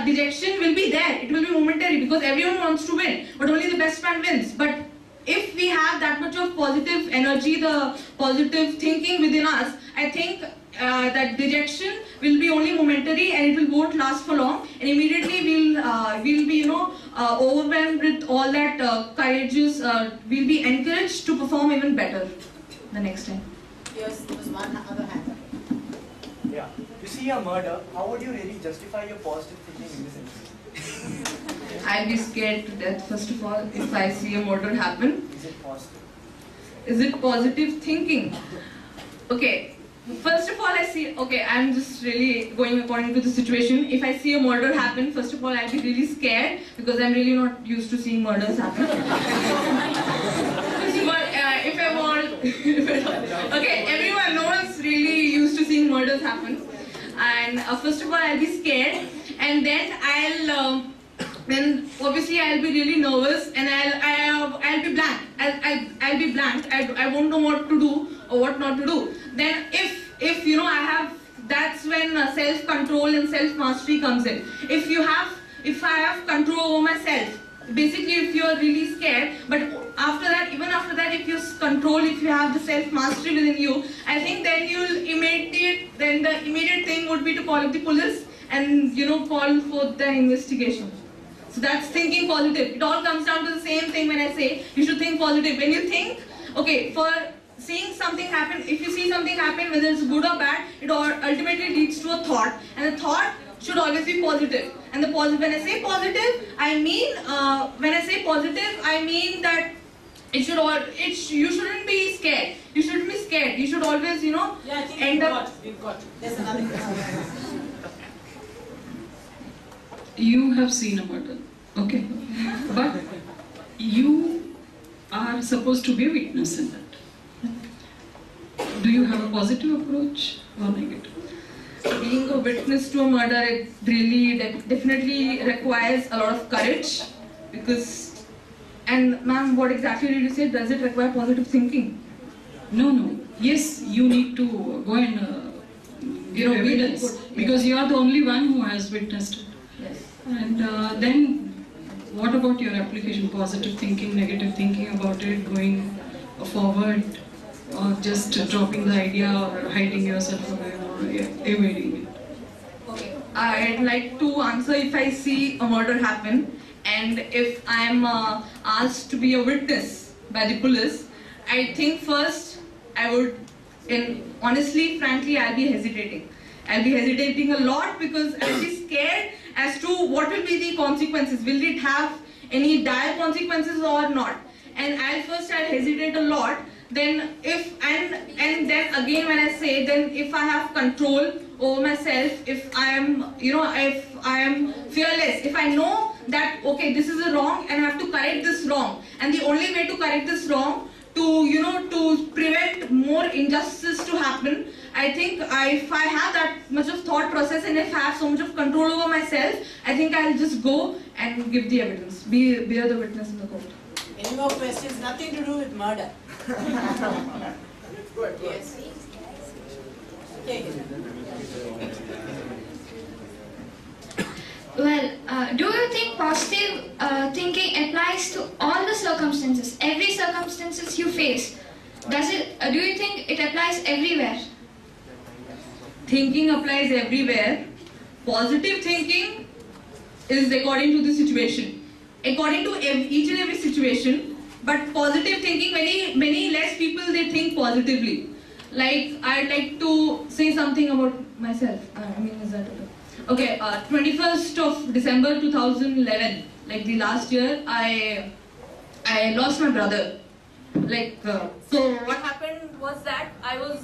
dejection will be there. It will be momentary because everyone wants to win, but only the best man wins. But if we have that much of positive energy, the positive thinking within us, I think that dejection will be only momentary and it won't last for long. And immediately we'll be overwhelmed with all that courageous. We'll be encouraged to perform even better the next time. Yes, there was one other hand. Yeah. You see a murder, how would you really justify your positive thinking in this instance? I'll be scared to death, first of all, if I see a murder happen. Is it positive? Is it positive thinking? Okay, first of all, I'm just really going according to the situation. If I see a murder happen, first of all, I'll be really scared because I'm really not used to seeing murders happen. But if I want, no one's really used to seeing murders happen. And first of all, I'll be scared, and then then obviously I'll be really nervous, and I'll be blank. I'll be blank. I won't know what to do or what not to do. Then if that's when self-control and self-mastery comes in. If I have control over myself, basically if you're really scared, but even after that, if you control, if you have the self-mastery within you, I think then the immediate thing would be to call up the police and call for the investigation. So that's thinking positive. It all comes down to the same thing when I say you should think positive. When you think, for seeing something happen, if you see something happen, whether it's good or bad, it ultimately leads to a thought, and the thought should always be positive. And when I say positive, I mean that you shouldn't be scared. You shouldn't be scared. You should always, Yeah, I think we've got. There's another question. You have seen a murder, okay, but you are supposed to be a witness in that. Do you have a positive approach or negative? Being a witness to a murder, it really definitely requires a lot of courage, and ma'am, what exactly did you say? Does it require positive thinking? No. Yes, you need to go and give evidence because you are the only one who has witnessed it. Yes. And then what about your application? Positive thinking, negative thinking about it, going forward, or just dropping the idea or hiding yourself away or evading it? Okay. I'd like to answer if I see a murder happen and if I'm asked to be a witness by the police. I think first I would, and honestly, frankly, I'll be hesitating. I'll be hesitating a lot because I'll be scared as to what will be the consequences. Will it have any dire consequences or not? And I'll hesitate a lot. Then then again when I say, then if I have control over myself, if I am fearless, if I know that okay, this is a wrong and I have to correct this wrong, and the only way to correct this wrong, to prevent more injustice to happen, I think if I have that much of thought process and if I have so much of control over myself, I think I'll just go and give the evidence, bear the witness in the court. Any more questions? Nothing to do with murder. Yes. Well, do you think positive thinking applies to all the circumstances, every circumstances you face? Do you think it applies everywhere? Thinking applies everywhere. Positive thinking is according to the situation, according to each and every situation. But positive thinking, many less people, they think positively. Like, I'd like to say something about myself. Is that okay? 21st of December 2011, like the last year, I lost my brother. So what happened was that I was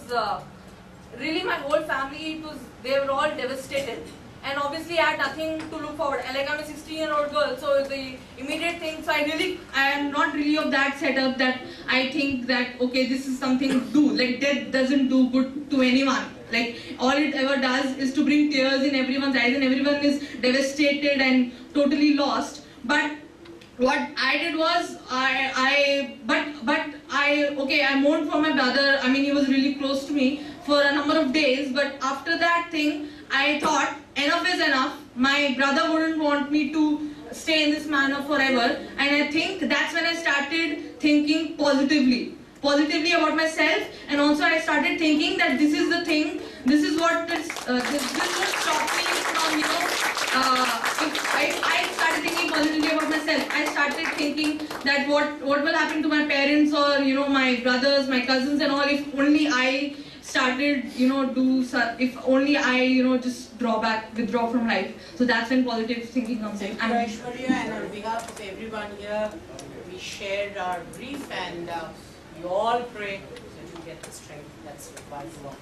really, my whole family, they were all devastated. And obviously I had nothing to look forward. Like, I'm a 16-year-old girl, so the immediate thing, so I am not really of that setup that I think that, okay, this is something to do. Like, death doesn't do good to anyone. Like, all it ever does is to bring tears in everyone's eyes, and everyone is devastated and totally lost. But what I did was, I mourned for my brother. I mean, he was really close to me for a number of days, but after that thing, I thought, enough is enough. My brother wouldn't want me to stay in this manner forever, and I think that's when I started thinking positively about myself, and also I started thinking that this is the thing, this is what this would stop me from, if I started thinking positively about myself. I started thinking that what will happen to my parents, or my brothers, my cousins and all, if only I started, if only I, just withdraw from life. So that's when positive thinking comes in. Thank you, Aishwarya, and on behalf of everyone here, we shared our brief, and you all pray that you get the strength that's required for all.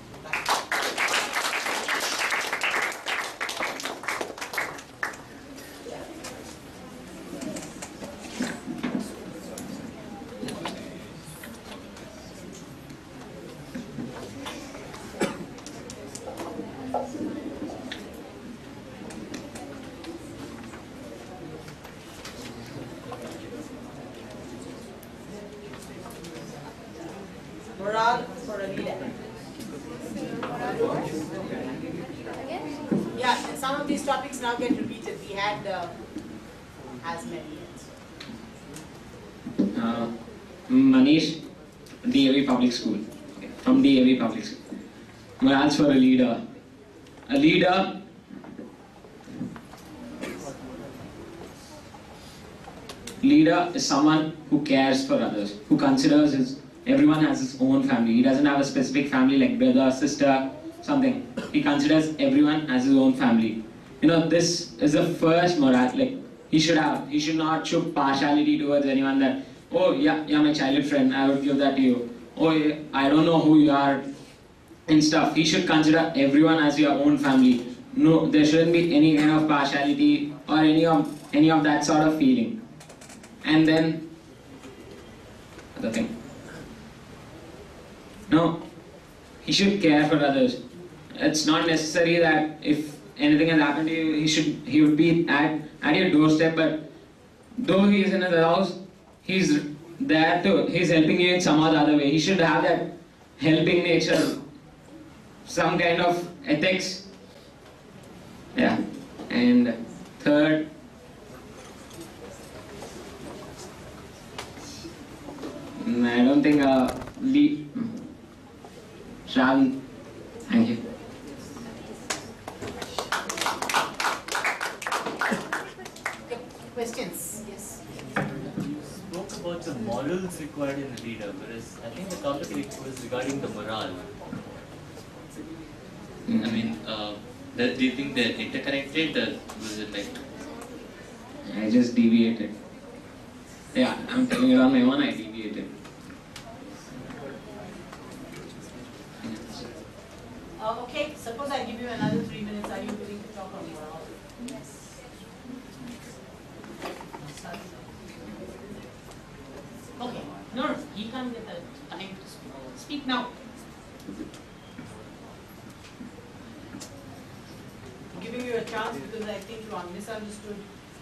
Moral for a leader. Yeah, and some of these topics now get repeated. We had as many. Manish, DAV Public School. Okay. From DAV Public School. Morals for a leader. A leader is someone who cares for others, who considers everyone has his own family. He doesn't have a specific family like brother, sister, something. He considers everyone as his own family. This is the first moral. Like, he should not show partiality towards anyone that, oh yeah, you're my childhood friend, I would give that to you. Oh yeah, I don't know who you are and stuff. He should consider everyone as your own family. No, there shouldn't be any kind of partiality or any of that sort of feeling. And then other thing. No, he should care for others. It's not necessary that if anything has happened to you, he would be at your doorstep, but though he is in his house, he's there too. He's helping you in some other way. He should have that helping nature, some kind of ethics. Yeah. And third, I don't think Shravan, thank you. Questions? Yes. You spoke about the morals required in a leader, whereas I think the topic was regarding the morale. I mean, do you think they're interconnected, or was it like... I just deviated. Yeah, I'm telling you on my own, I deviated. Okay, suppose I give you another 3 minutes. Are you willing to talk on moral? Yes. Okay. No, he can't get the time to speak. Speak now. I'm giving you a chance because I think you misunderstood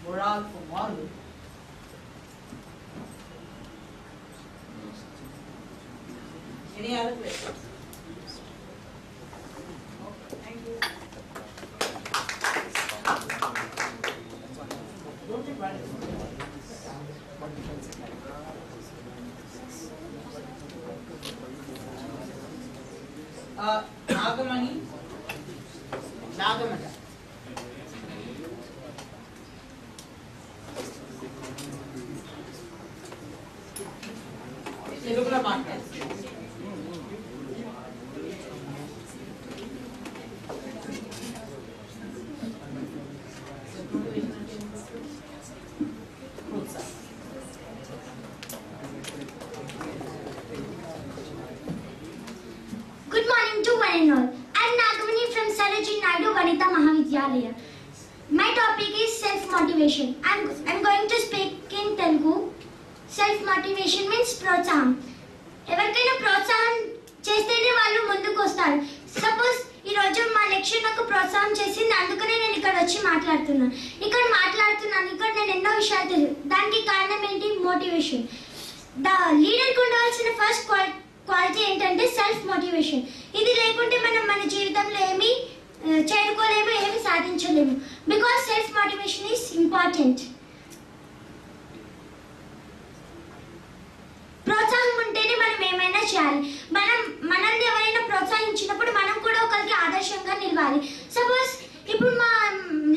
moral for moral. Any other questions? Okay, thank you. Don't take one. Nagamani. Nagamata. Irregular markers. one and all. I'm Nagamani from Sarojini Naidu Vanita Mahavidyalaya. My topic is self-motivation. I'm going to speak in Telugu. Self-motivation means ప్రోత్సాహం. ఎవరికైనా ప్రోత్సాహం చేస్తేనే వాళ్ళు ముందుకు వస్తారు. Suppose ఈరోజు మా lecture నాకు ప్రోత్సాహం చేసింది, అందుకనే నేను ఇక్కడ వచ్చి మాట్లాడుతున్నాను. ఇక్కడ నేను ఎన్నో విషయాలు తెలియదు. దానికి కారణం ఏంటి? మోటివేషన్. లీడర్కి ఉండవలసిన ఫస్ట్ క్వాలిటీ ఏంటంటే సెల్ఫ్ మోటివేషన్. ఇది లేకుంటే మనం మన జీవితంలో ఏమీ చేరుకోలేము, ఏమీ సాధించలేము. Because self motivation is important. ప్రోత్సాహం ఉంటేనే మనం ఏమైనా చేయాలి. మనల్ని ఎవరైనా ప్రోత్సహించినప్పుడు మనం కూడా ఒకరికి ఆదర్శంగా నిలవాలి. సపోజ్ ఇప్పుడు మా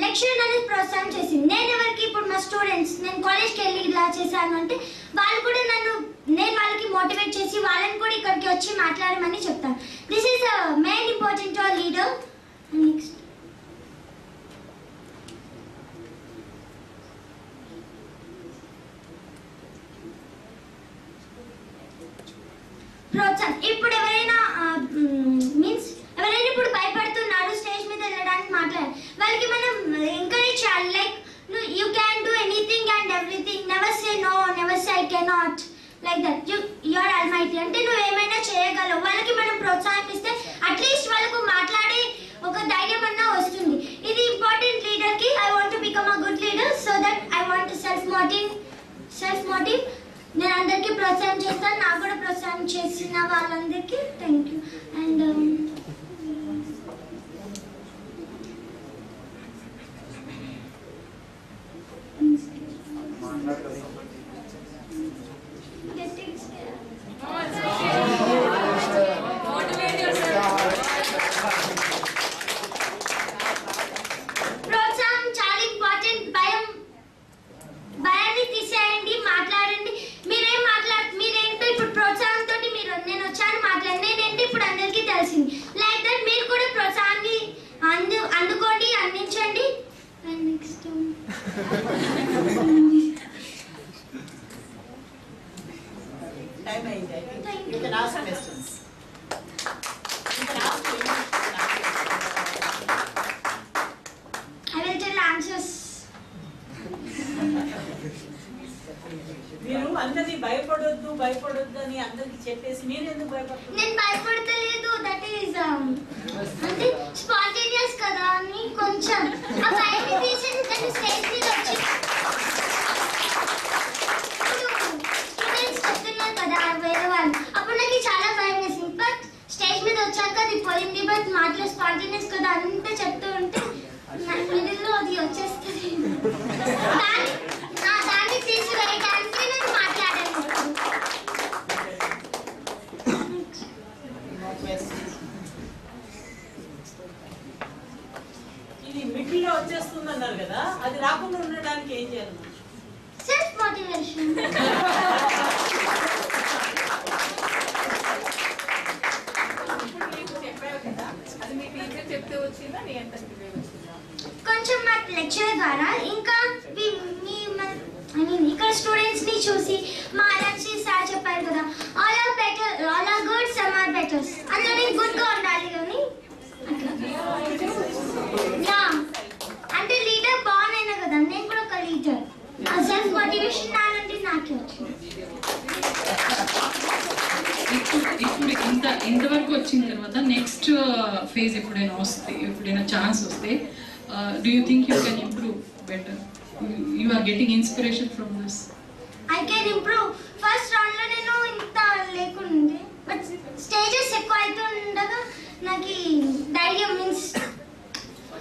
లెక్చరర్ అనేది ప్రోత్సాహం చేసింది, నేను ఎవరికి ఇప్పుడు మా స్టూడెంట్స్ నేను కాలేజ్కి వెళ్ళి ఇలా చేశాను అంటే వాళ్ళు కూడా నేను వాళ్ళకి మోటివేట్ చేసి వాళ్ళని కూడా ఇక్కడికి వచ్చి మాట్లాడమని చెప్తాను. This is main important to leader. Next ప్రోత్సాహం. ఇప్పుడు ఎవరైనా ఇప్పుడు భయపడుతున్నారు స్టేజ్ మీద వెళ్ళడానికి మాట్లాడాలి, వాళ్ళకి మనం ఎంకరేజ్ చేయాలి. Like you can do anything and everything, never say no, never say I cannot, like that. You are almighty అంటే నువ్వు ఏమైనా చేయగలవు. వాళ్ళకి మనం ప్రోత్సాహం ఇస్తే అట్లీస్ట్ వాళ్ళకు మాట్లాడే ఒక ధైర్యం అన్నా వస్తుంది. ఇది ఇంపార్టెంట్ లీడర్కి. I want to become a good leader, so that I want self motive. నేను అందరికీ ప్రోత్సాహం చేస్తాను, నాకు కూడా ప్రోత్సాహం చేసిన వాళ్ళందరికీ థ్యాంక్ యూ. అండ్ ప్రోత్సాహం చాలా ఇంపార్టెంట్. భయాన్ని తీసేయండి, మాట్లాడండి. మీరేంటో ఇప్పుడు ప్రోత్సాహంతో నేను వచ్చాను మాట్లాడి, నేనేంటో ఇప్పుడు అందరికీ తెలిసింది. లైక్ దట్ మీరు కూడా ప్రోత్సాహాన్ని అందుకోండి, అందించండి. And next Time aయింది. You can ask questions. You can ask questions. I will tell answers. మీరు అందరినీ భయపడొద్దు అని అందరికి చెప్పేసి మీరు ఎందుకు భయపడుతున్నారు? నేను భయపడతలేదు. దట్ ఈస్ అంటే స్పాంటేనియస్ కదా అని కొంచెం ఆ భయాన్ని తీసేసి దాన్ని స్టేజ్ మీద వచ్చి స్టూడెంట్స్ చెప్తున్నారు కదా వేరే వాళ్ళు, అప్పుడు నాకు చాలా భయం వేసింది. బట్ స్టేజ్ మీద వచ్చాక అది పోయింది. బట్ మాటలు స్పాంటేనియస్ కదా అంతా చెప్తూ ఉంటే మిడిల్లో అది వచ్చేస్తుంది. దాన్ని తీసివేయడానికి నేను మాట్లాడాను. ఇది మిడిల్ లో వచ్చేస్తుంది అన్నారు కదా, అది రాకుండా ఉండడానికి ఏం చేయాలి? Self motivation. చెప్పావు కదా, అది మీ టీచర్ చెప్తే వచ్చిందా, నీ ఎంత వచ్చిందా? కొంచెం మా లెక్చర్ ద్వారా ఇంకా ఇక్కడ స్టూడెంట్స్ ని చూసి మా అలెక్సీ సార్ చెప్పారు కదా, all are better, all are good, some are better. అందులో నేను గుడ్ గా ఉండాలి కానీ అంటే లీడర్ బాగున్నాయినా కదా, నేను కూడా ఒక లీడర్. సెల్ఫ్ మోటివేషన్ నా నుండి నాకే వచ్చింది. ఇప్పుడు ఇంతవరకు వచ్చిన తర్వాత నెక్స్ట్ ఫేజ్ ఎప్పుడైనా ఛాన్స్ వస్తే do you think you can improve better? You are getting inspiration from this. I can improve. First round లో నేను ఇంత లేకుండే, బట్ స్టేజెస్ ఎక్కువ అవుతుండగా నాకు ధైర్యం మీన్స్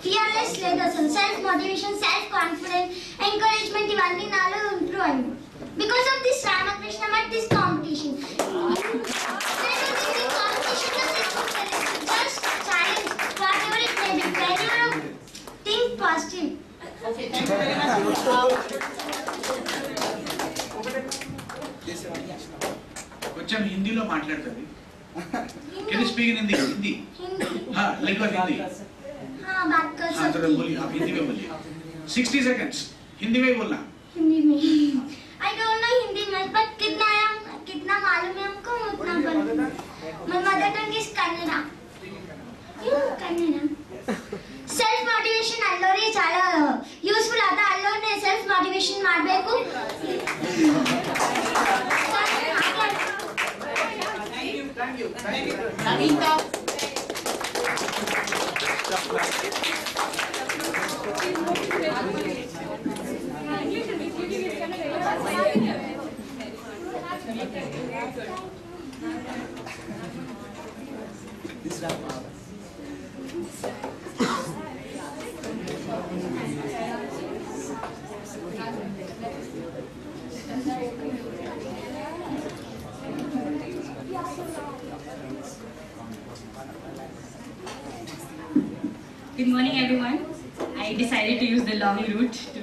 ఫియర్లెస్ లేదు అసలు. Self motivation, self confidence, encouragement ఇవన్నీ నాలో ఇంప్రూవ్ అయింది బికాస్ ఆఫ్ దిస్ రామకృష్ణ మట్ this competition. Just challenge what ever it may be, very think positive. Okay, thank you very much. కొంచెం హిందీలో మాట్లాడుతుంది. Can you speak in Hindi? Hindi. हाँ, like Hindi. हाँ, बात कर सकती. हाँ, जरा बोलिए, आप हिंदी में बोलिए. 60 seconds. हिंदी में ही बोलना. हिंदी में. I don't know हिंदी में, but कितना मालूम है हमको उतना बोल. My mother tongue is Kannada. Self motivation ಅಲ್ಲೋರಿ చాలా ಯೂಸ್ಫುಲ್ ಆದ ಅಲ್ಲೋನೆ ಸೆಲ್ಫ್ ಮೋಟಿವೇಶನ್ ಮಾಡಬೇಕು. Thank you. Navita. Good morning, everyone. I decided to use the long route to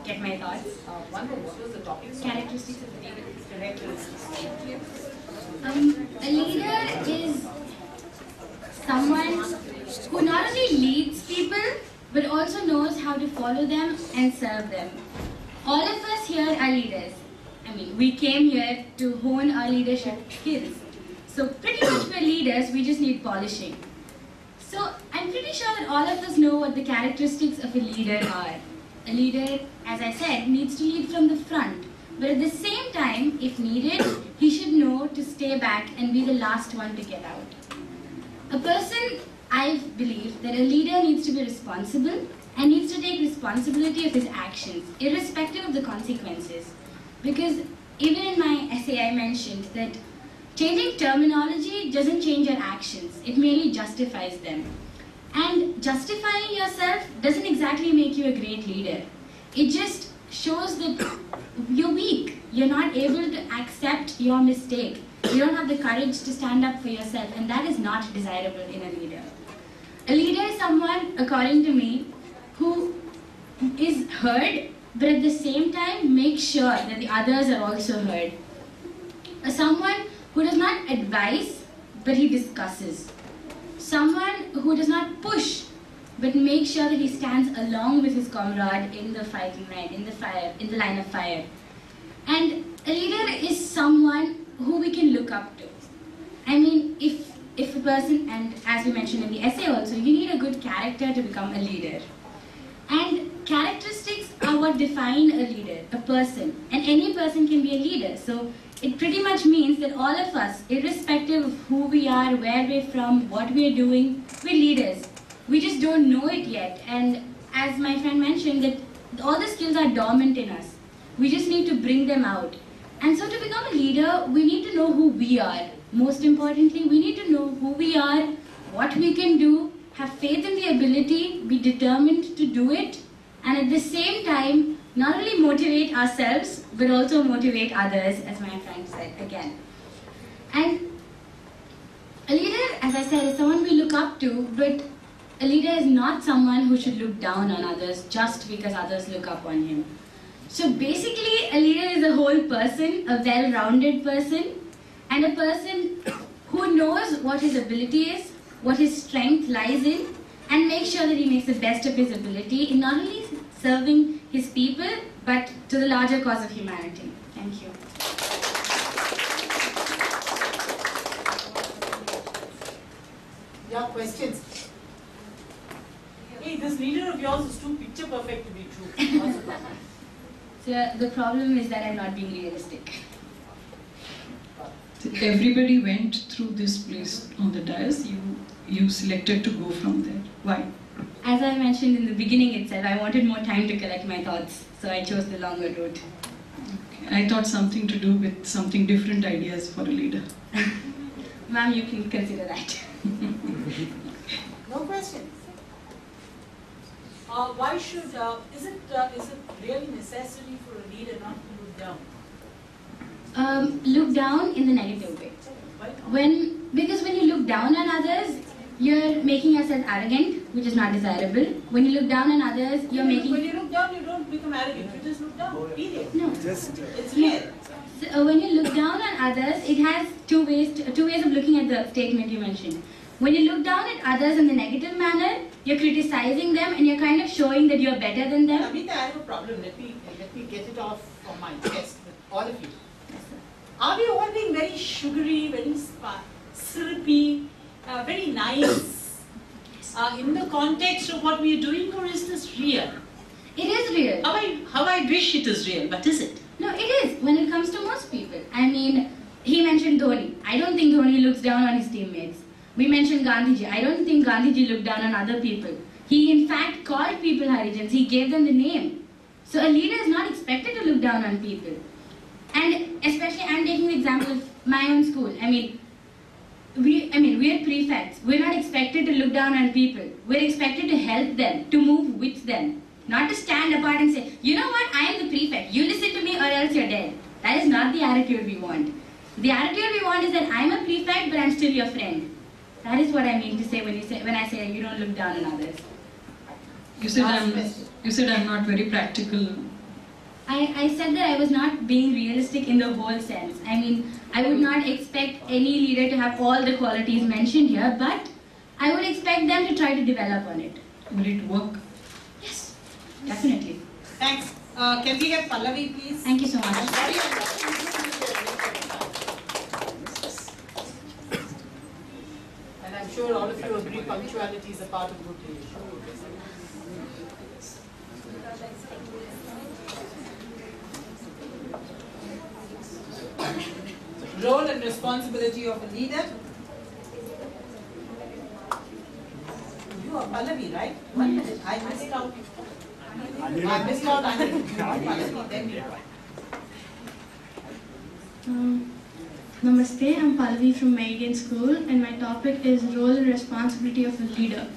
get my thoughts. What was the topic? Characteristics of a leader. A leader is someone who not only leads people but also knows how to follow them and serve them. All of us here are leaders. I mean, we came here to hone our leadership skills. So pretty much we're leaders, we just need polishing. So I'm pretty sure that all of us know what the characteristics of a leader are. A leader, as I said, needs to lead from the front. But at the same time, if needed, he should know to stay back and be the last one to get out. A person, I believe, that a leader needs to be responsible and needs to take responsibility of his actions, irrespective of the consequences. Because even in my essay, I mentioned that changing terminology doesn't change your actions, it merely justifies them. And justifying yourself doesn't exactly make you a great leader. It just shows that you're weak. You're not able to accept your mistake. You don't have the courage to stand up for yourself, and that is not desirable in a leader. A leader is someone, according to me, who is heard, but at the same time makes sure that the others are also heard. Someone who does not advise, but he discusses. Someone who does not push, but makes sure that he stands along with his comrade in the fighting line, in the line of fire. And a leader is someone who we can look up to. I mean, if a person, and as we mentioned in the essay also, you need a good character to become a leader. And characteristics are what define a leader, a person. And any person can be a leader. So it pretty much means that all of us, irrespective of who we are, where we're from, what we're doing, we're leaders. We just don't know it yet. And as my friend mentioned, that all the skills are dormant in us. We just need to bring them out. And so to become a leader, we need to know who we are. Most importantly, we need to know who we are, what we can do, have faith in the ability, be determined to do it, and at the same time, not only motivate ourselves, but also motivate others, as my friend said again. And a leader, as I said, is someone we look up to, but a leader is not someone who should look down on others just because others look up on him. So basically, a leader is a whole person, a well-rounded person, and a person who knows what his ability is, what his strength lies in, and makes sure that he makes the best of his ability in not only serving his people, but to the larger cause of humanity. Thank you. Your questions. Hey, this leader of yours is too picture perfect to be true. What's the problem? So the problem is that I'm not being realistic. Everybody went through this place on the dais. You selected to go from there. Why? As I mentioned in the beginning itself, I wanted more time to collect my thoughts, so I chose the longer route. Okay. I thought something to do with something different ideas for a leader. Ma'am, you can consider that. No questions. Why should, is it really necessary for a leader not to look down? Look down in the negative way. Because when you look down on others, you're making yourself arrogant, which is not desirable. When you look down on others, you're making... When you look down, you don't become arrogant. You just look down. Period. No. It's real. So, when you look down on others, it has two ways of looking at the statement you mentioned. When you look down at others in the negative manner, you're criticizing them and you're kind of showing that you're better than them. Amita, I have a problem. Let me get it off from my chest with all of you. Are we all being very sugary, very syrupy, very nice? in the context of what we are doing, or is this real? It is real. How I wish it is real, but is it? No, it is when it comes to most people. I mean, he mentioned Dhoni. I don't think Dhoni looks down on his teammates. We mentioned Gandhiji. I don't think Gandhiji looked down on other people. He in fact called people Harijans. He gave them the name. So a leader is not expected to look down on people. And especially, I'm taking the example of my own school. I mean, we are prefects. We're not expected to look down on people. We're expected to help them, to move with them. Not to stand apart and say, you know what, I am the prefect. You listen to me or else you're dead. That is not the attitude we want. The attitude we want is that I'm a prefect, but I'm still your friend. That is what I mean to say when I say you don't look down on others. You said I'm not very practical. I said that I was not being realistic in the whole sense. I mean, I would not expect any leader to have all the qualities mentioned here, but I would expect them to try to develop on it. Will it work? Yes, definitely. Thanks. Can we have Pallavi, please? Thank you so much. And I'm sure all of you agree punctuality is a part of good leadership. Role and responsibility of a leader. You are Pallavi, right? 1 minute. I missed out. I missed out. Pallavi, then you. Namaste, I'm Pallavi from Meridian School and my topic is role and responsibility of a leader.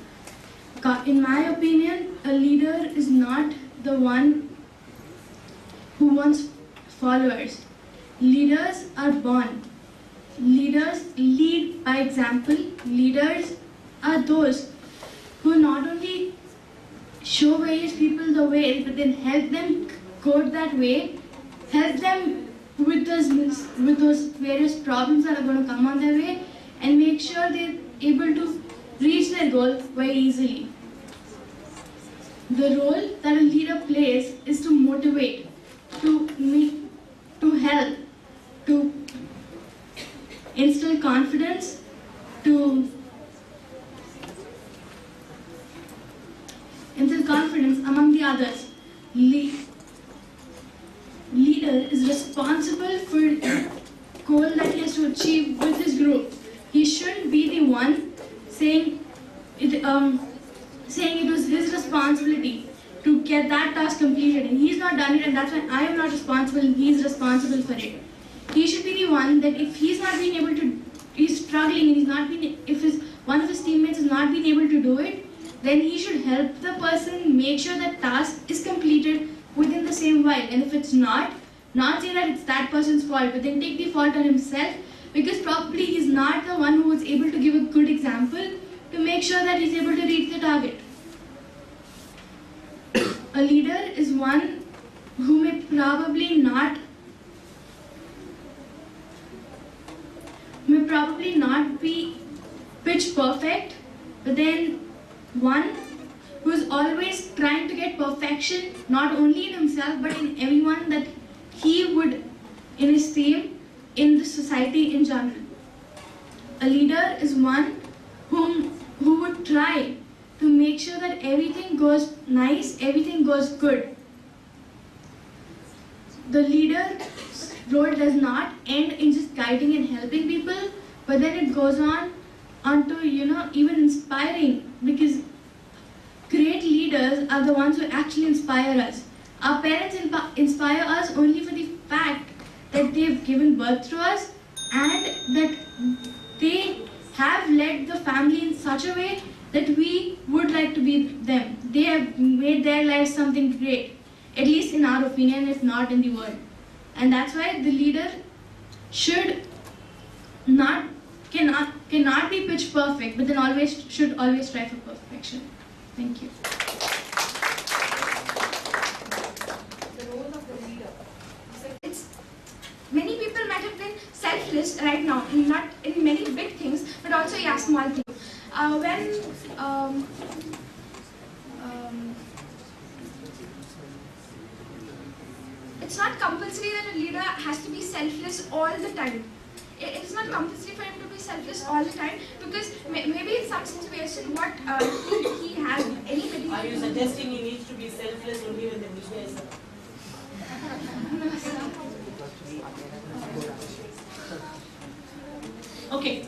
In my opinion, a leader is not the one who wants followers. Leaders are born. Leaders lead by example. Leaders are those who not only show various people the way, but then help them go that way, help them with those various problems that are going to come on their way, and make sure they're able to reach their goal very easily. The role that a leader plays is to motivate, to help, to instill confidence, to instill confidence among the others. Leader is responsible for the goal that he has to achieve with his group. He shouldn't be the one saying it was his responsibility to get that task completed, and he's not done it, and that's why I am not responsible and he's responsible for it. He should be the one that if he's not being able to, he's struggling and he's not being, if one of his teammates has not been able to do it, then he should help the person make sure that task is completed within the same while. And if it's not say that it's that person's fault, but then take the fault on himself, because probably he's not the one who was able to give a good example to make sure that he's able to reach the target. A leader is one who may probably not be pitch perfect, but then one who's always trying to get perfection, not only in himself but in everyone that he would, in his team, in the society in general. A leader is one who would try to make sure that everything goes nice, everything goes good. The leader's role does not end in just guiding and helping people, but then it goes on to, even inspiring, because great leaders are the ones who actually inspire us. Our parents inspire us only for the fact that they've given birth to us and that they have led the family in such a way that we would like to be them. They have made their lives something great, at least in our opinion, if not in the world. And that's why the leader cannot be pitch perfect, but then should always strive for perfection. Thank you. The role of the leader. Many people might have been selfless right now, not in many big things, but also small things. It's not compulsory that a leader has to be selfless all the time. It's not not compulsory for him to be selfless all the time, because maybe in some situation what he has anybody. Are you suggesting he needs to be selfless only when the media is up? Okay.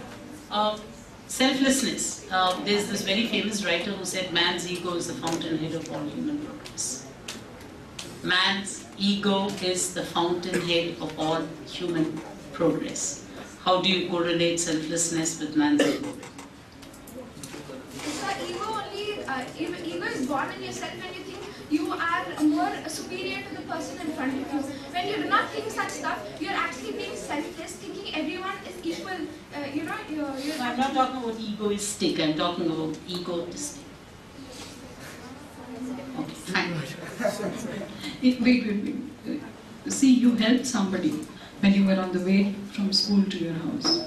Selflessness. There's this very famous writer who said man's ego is the fountainhead of all human progress. Man's ego is the fountainhead of all human progress. How do you correlate selflessness with man's ego? Ego is born in yourself when you think you are more superior to the person in front of you. When you do not think such stuff, you're actually being selfless, thinking everyone is equal. I'm not talking about egoistic, I'm talking about egoistic. Okay, fine. Wait. See, you helped somebody when you were on the way from school to your house.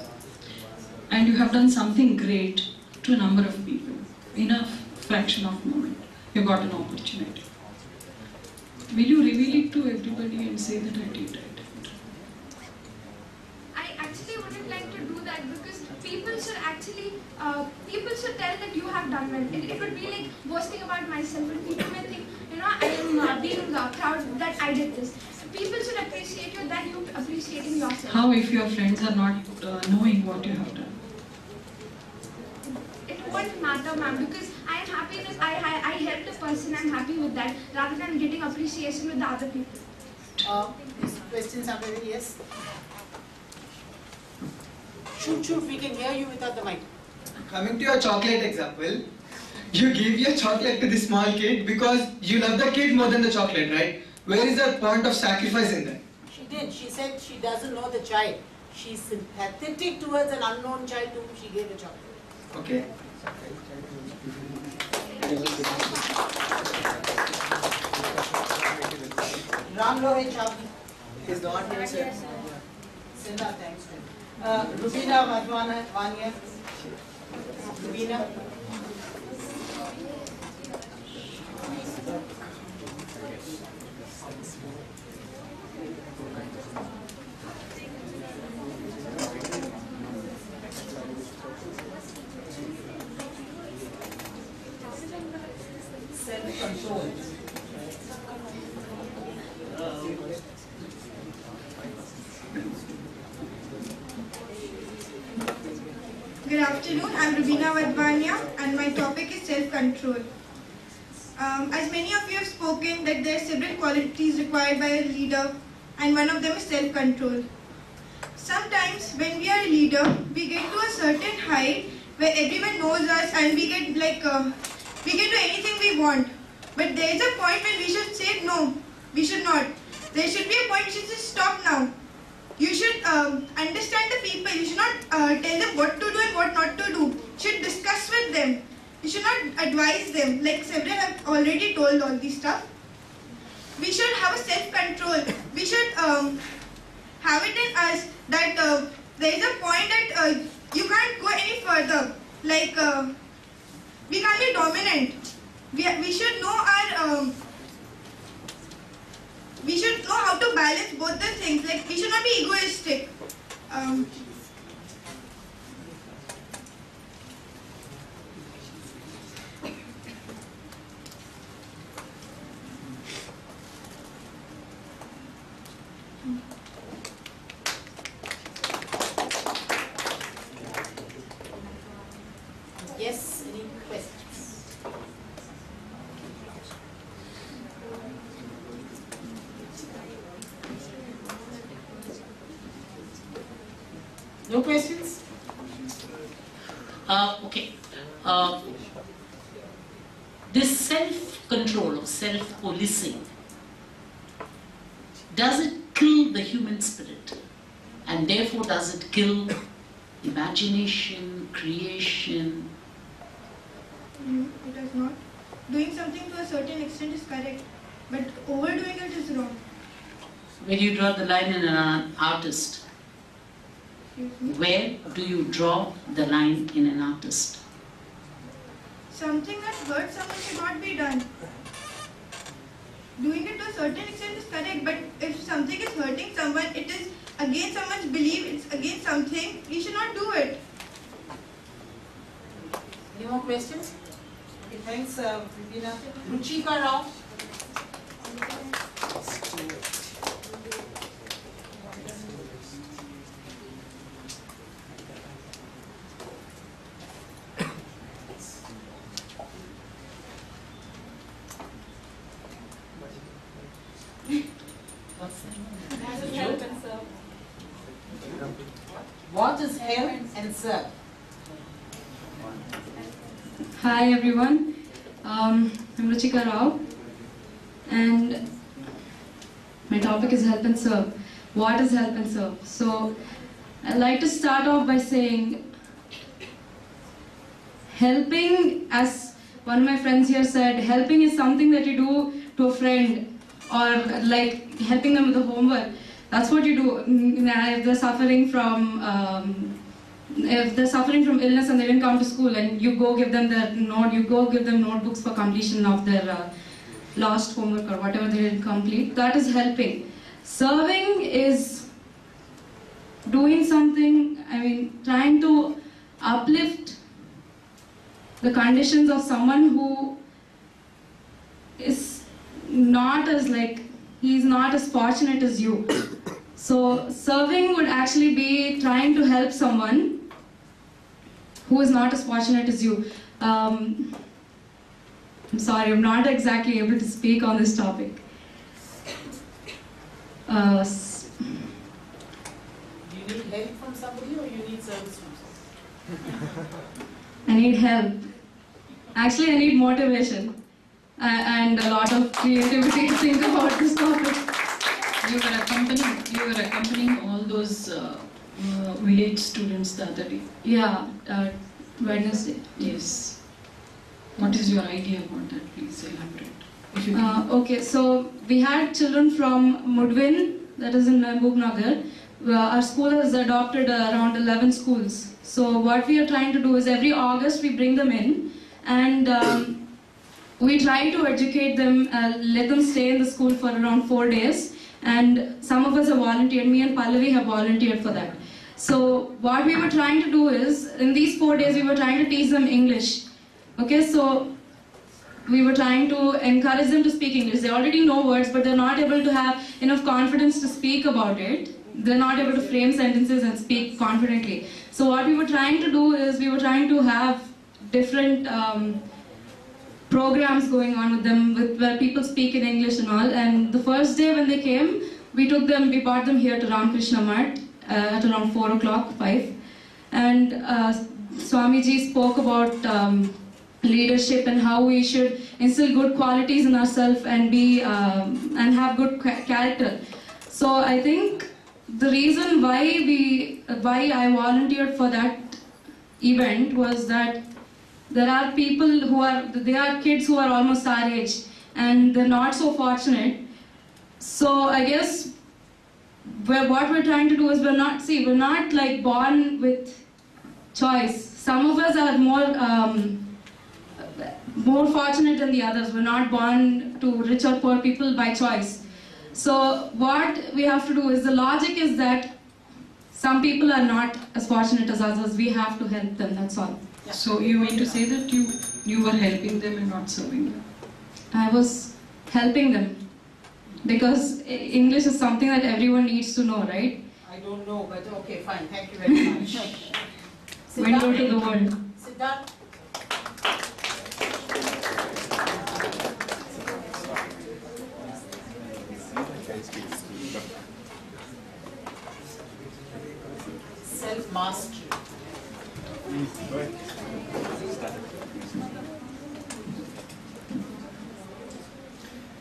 And you have done something great to a number of people in a fraction of a moment. You got an opportunity. Will you reveal it to everybody and say that I did it? I actually wouldn't like to do that, because people should actually, people should tell that you have done well. It would be like boasting about myself, and people may think, I am being proud that I did this. People should appreciate you than you appreciating yourself. How if your friends are not knowing what you have done? It won't matter, ma'am, because I am happy that I helped a person, I'm happy with that, rather than getting appreciation with the other people. These questions are very yes. Shoot, we can hear you without the mic. Coming to your chocolate example, you give your chocolate to the small kid because you love the kid more than the chocolate, right? Where is the point of sacrifice in that? She did. She said she doesn't know the child. She's sympathetic towards an unknown child to whom she gave a chocolate. Okay. Ram Lohit Chabdi is the one here, sir. Send our thanks to him. Rubina Vadwania. Rubina. Self-control. Good afternoon, I'm Rubina Vadwania and my topic is self-control. As many of you have spoken that there are several qualities required by a leader, and one of them is self-control. Sometimes when we are a leader, we get to a certain height where everyone knows us and we get we can do anything we want. But there is a point when we should say no, we should not. There should be a point we should just stop now. You should understand the people. You should not tell them what to do and what not to do. You should discuss with them. You should not advise them. Like several have already told all this stuff. We should have a self-control. We should have it in us that there is a point that you can't go any further. Like we can't be dominant. We should know our we should know how to balance both the things. Like we should not be egoistic. Yes, any questions? No questions? Okay. This self-control or self-policing, does it kill the human spirit? And therefore does it kill imagination, creation? It does not. Doing something to a certain extent is correct, but overdoing it is wrong. Where do you draw the line in an artist? Where do you draw the line in an artist? Something that hurts someone should not be done. Doing it to a certain extent is correct, but if something is hurting someone, it is against someone's belief, it's against something, you should not do it. Any more questions? Okay, thanks, Rubina. Ruchika Rao. What is help and serve? Hi everyone, I'm Ruchika Rao and my topic is help and serve. What is help and serve? So I'd like to start off by saying helping, as one of my friends here said, helping is something that you do to a friend or like helping them with the homework. That's what you do. If they're suffering from illness and they didn't come to school, and you go give them their note, you go give them notebooks for completion of their lost homework or whatever they didn't complete. That is helping. Serving is doing something. I mean, trying to uplift the conditions of someone who is not as he's not as fortunate as you. So serving would actually be trying to help someone who is not as fortunate as you. I'm sorry, I'm not exactly able to speak on this topic. Do you need help from somebody or you need service from somebody? I need help. Actually, I need motivation and a lot of creativity to think about this topic. You were accompanying all those village students the other day. Yeah, Wednesday. Yes. What is your idea about that? Please elaborate. If you can. Okay, so we had children from Mudvin, that is in Mehboob Nagar. Our school has adopted around 11 schools. So what we are trying to do is every August we bring them in and we try to educate them, let them stay in the school for around 4 days. And some of us have volunteered, me and Pallavi have volunteered for that. So what we were trying to do is, in these 4 days we were trying to teach them English. Okay, so we were trying to encourage them to speak English. They already know words, but they're not able to have enough confidence to speak about it. They're not able to frame sentences and speak confidently. So what we were trying to do is, we were trying to have different programs going on with them, where people speak in English and all. And the first day when they came, we brought them here to Ramakrishna Math at around 4 o'clock, 5. And Swamiji spoke about leadership and how we should instill good qualities in ourselves and and have good character. So I think the reason why I volunteered for that event was that there are kids who are almost our age and they're not so fortunate. So I guess what we're trying to do is we're not like born with choice. Some of us are more fortunate than the others. We're not born to rich or poor people by choice. So what we have to do is, the logic is that some people are not as fortunate as others. We have to help them, that's all. So you mean to say that you were helping them and not serving them? I was helping them because English is something that everyone needs to know, right? I don't know, but okay, fine. Thank you very much. Window to the world. Siddharth. Self-mastery.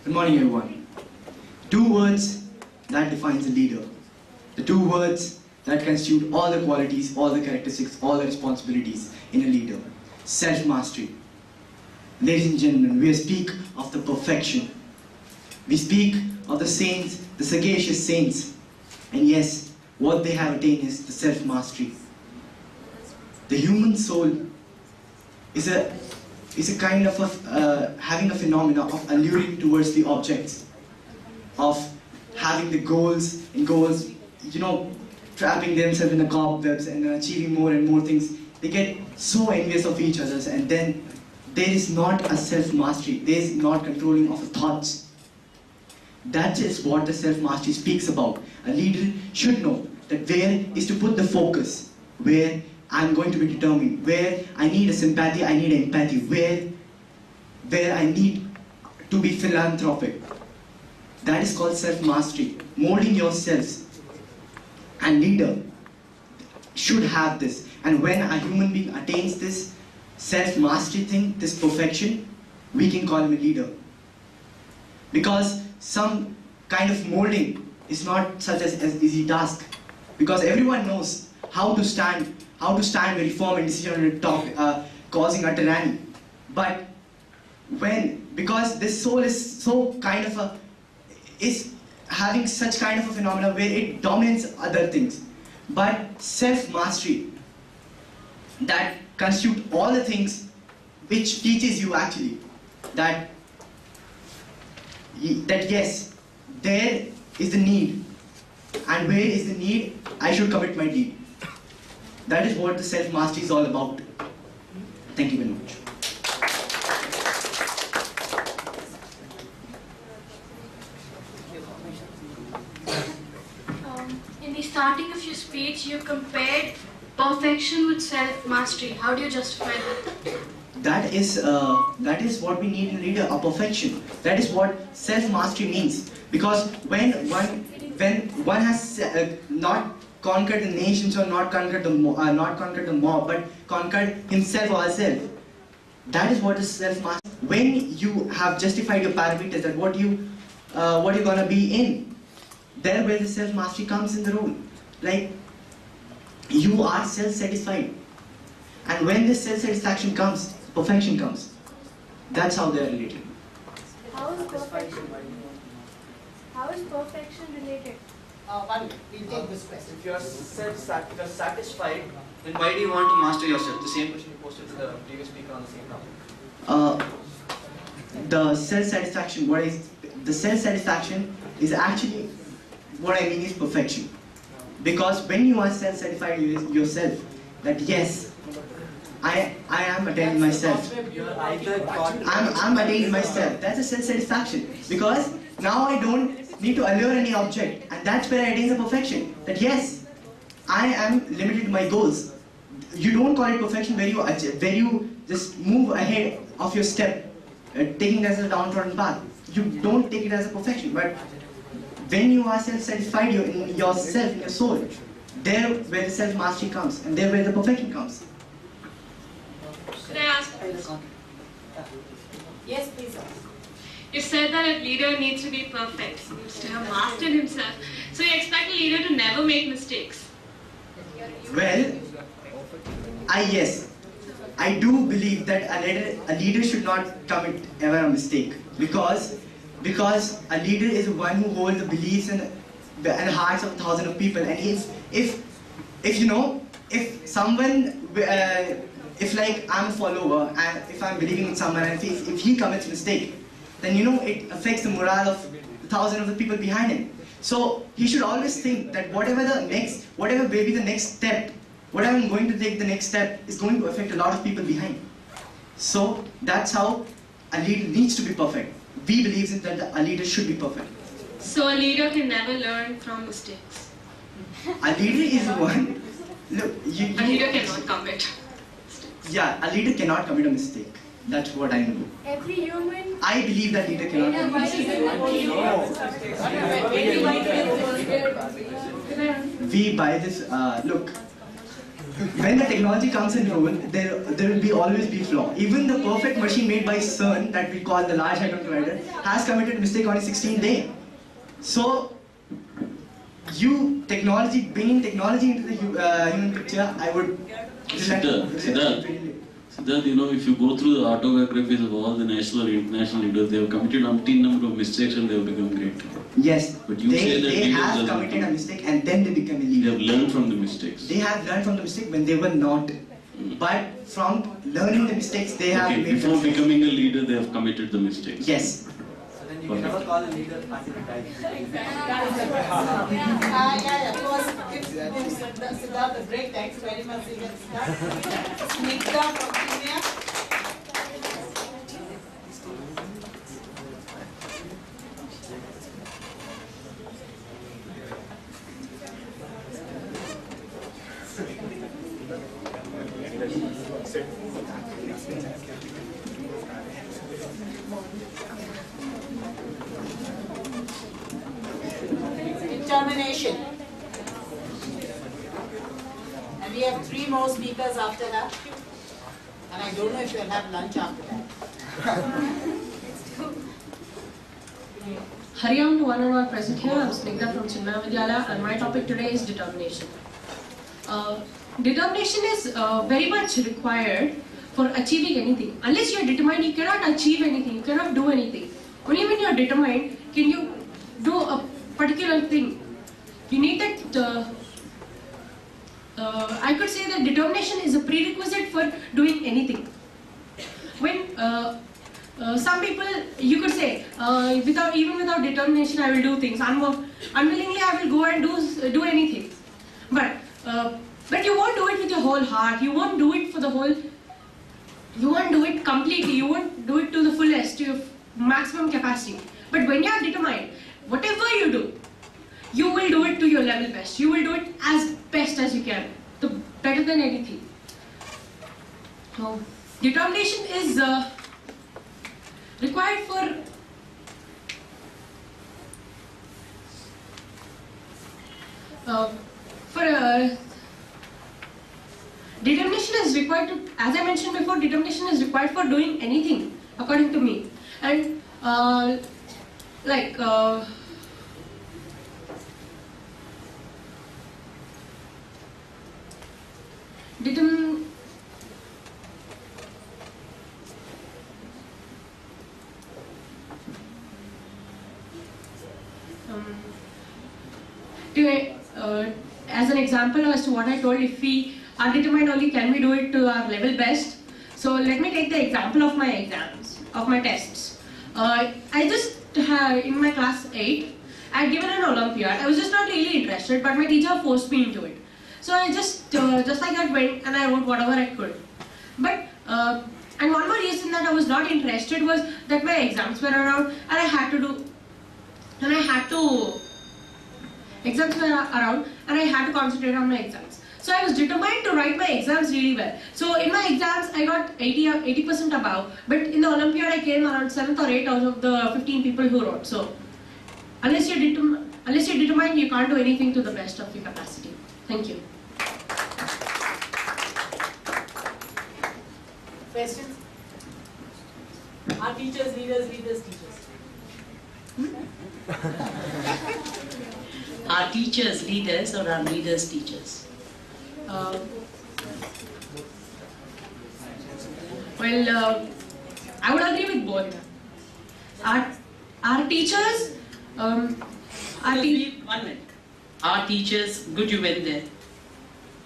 Good morning, everyone. 2 words that defines a leader. The 2 words that constitute all the qualities, all the characteristics, all the responsibilities in a leader. Self-mastery. Ladies and gentlemen, we speak of the perfection. We speak of the saints, the sagacious saints. And yes, what they have attained is the self-mastery. The human soul is a kind of having a phenomena of alluring towards the objects, of having the goals trapping themselves in the cobwebs and achieving more and more things, they get so envious of each other, and then there is not a self-mastery, there is not controlling of the thoughts. That is what the self-mastery speaks about. A leader should know that where is to put the focus, where I'm going to be determined, where I need a sympathy, I need empathy, where I need to be philanthropic. That is called self-mastery, molding yourselves. And leader should have this. And when a human being attains this self-mastery thing, this perfection, we can call him a leader. Because some kind of molding is not such an easy task. Because everyone knows how to stand very firm and decision talk, causing a tyranny. But because this soul is so kind of is having such kind of a phenomena where it dominates other things. But self-mastery, that constitute all the things which teaches you actually that yes, there is the need, and where is the need, I should commit my deed. That is what the self-mastery is all about. Thank you very much. In the starting of your speech, you compared perfection with self-mastery. How do you justify that? That is what we need in a leader, a perfection. That is what self-mastery means. Because when one has not conquered the nations or not conquered the mob, but conquered himself or herself, that is what is self-mastery. When you have justified your parameters, that what you're gonna be in, there where the self-mastery comes in the role. Like, you are self-satisfied. And when this self-satisfaction comes, perfection comes. That's how they are related. How is perfection related? We'll take this question. If you're satisfied, then why do you want to master yourself? The same question you posted to the previous speaker on the same topic. The self-satisfaction, the self-satisfaction is actually, what I mean is perfection. Because when you are self-satisfied yourself, that yes, I am attaining myself. I'm attaining myself. That's a self-satisfaction. Because now I don't need to allure any object, and that's where I attain the perfection. That yes, I am limited to my goals. You don't call it perfection where you just move ahead of your step, taking it as a downtrodden path. You don't take it as a perfection, but when you are self-satisfied in yourself, in your soul, there where the self-mastery comes, and there where the perfection comes. Could I ask? Yes, please. You said that a leader needs to be perfect. He needs to have mastered himself. So you expect a leader to never make mistakes? Well, yes. I do believe that a leader should not commit ever a mistake. Because a leader is one who holds the beliefs and hearts of thousands of people. And if someone, if like I'm a follower and if I'm believing in someone and if he commits mistake, then it affects the morale of thousands of the people behind him. So he should always think that whatever may be the next step, whatever I'm going to take the next step is going to affect a lot of people behind. So that's how a leader needs to be perfect. We believe that a leader should be perfect. So a leader can never learn from mistakes? A leader is one. Look, a leader cannot commit. Yeah, a leader cannot commit a mistake. That's what I know. Every human. I believe that leader cannot commit a mistake. We buy this. Look, when the technology comes in role, there will always be flaw. Even the perfect machine made by CERN, that we call the Large Hadron Collider, has committed a mistake on its 16th day. So, bringing technology into the human picture, I would. Siddharth, if you go through the autobiographies of all the national and international leaders, they have committed umpteen number of mistakes and they have become great. Yes, but you say that they have committed a mistake and then they become a leader. They have learned from the mistakes. They have learned from the mistake when they were not. But from learning the mistakes, they have made before becoming a leader, they have committed the mistakes. Yes. never call a leader anti-retired. Of course, give Siddharth a break. Thanks very much, Siddharth. Snigdha from Kenya. Determination. And we have 3 more speakers after that. And I don't know if you'll have lunch after that. Hariam to one and all present here. I'm Snigdha from Chinmaya Vidyalaya, and my topic today is determination. Determination is very much required for achieving anything. Unless you are determined, you cannot achieve anything, you cannot do anything. Only when you are determined can you do a particular thing. You need that, I could say that determination is a prerequisite for doing anything. When some people, you could say, even without determination I will do things, unwillingly I will go and do anything. But you won't do it with your whole heart, you won't do it for the whole, you won't do it completely, you won't do it to the fullest, to your maximum capacity. But when you are determined, whatever you do, you will do it to your level best. You will do it as best as you can, better than anything. So, determination is required for determination is required to, as I mentioned before, determination is required for doing anything, according to me. And as an example as to what I told, if we are determined only can we do it to our level best. So let me take the example of my exams, of my tests. I just in my class 8, I had given an Olympiad. I was just not really interested, but my teacher forced me into it. So I just like that went and I wrote whatever I could. But and one more reason that I was not interested was that my exams were around and I had to concentrate on my exams. So I was determined to write my exams really well. So in my exams I got 80% above, but in the Olympiad I came around 7th or 8th out of the 15 people who wrote. So unless you're determined, you can't do anything to the best of your capacity. Thank you. Questions? Are teachers leaders, leaders teachers? Are teachers leaders or are leaders teachers? I would agree with both. Our teachers, one minute. Our teachers, good you went there.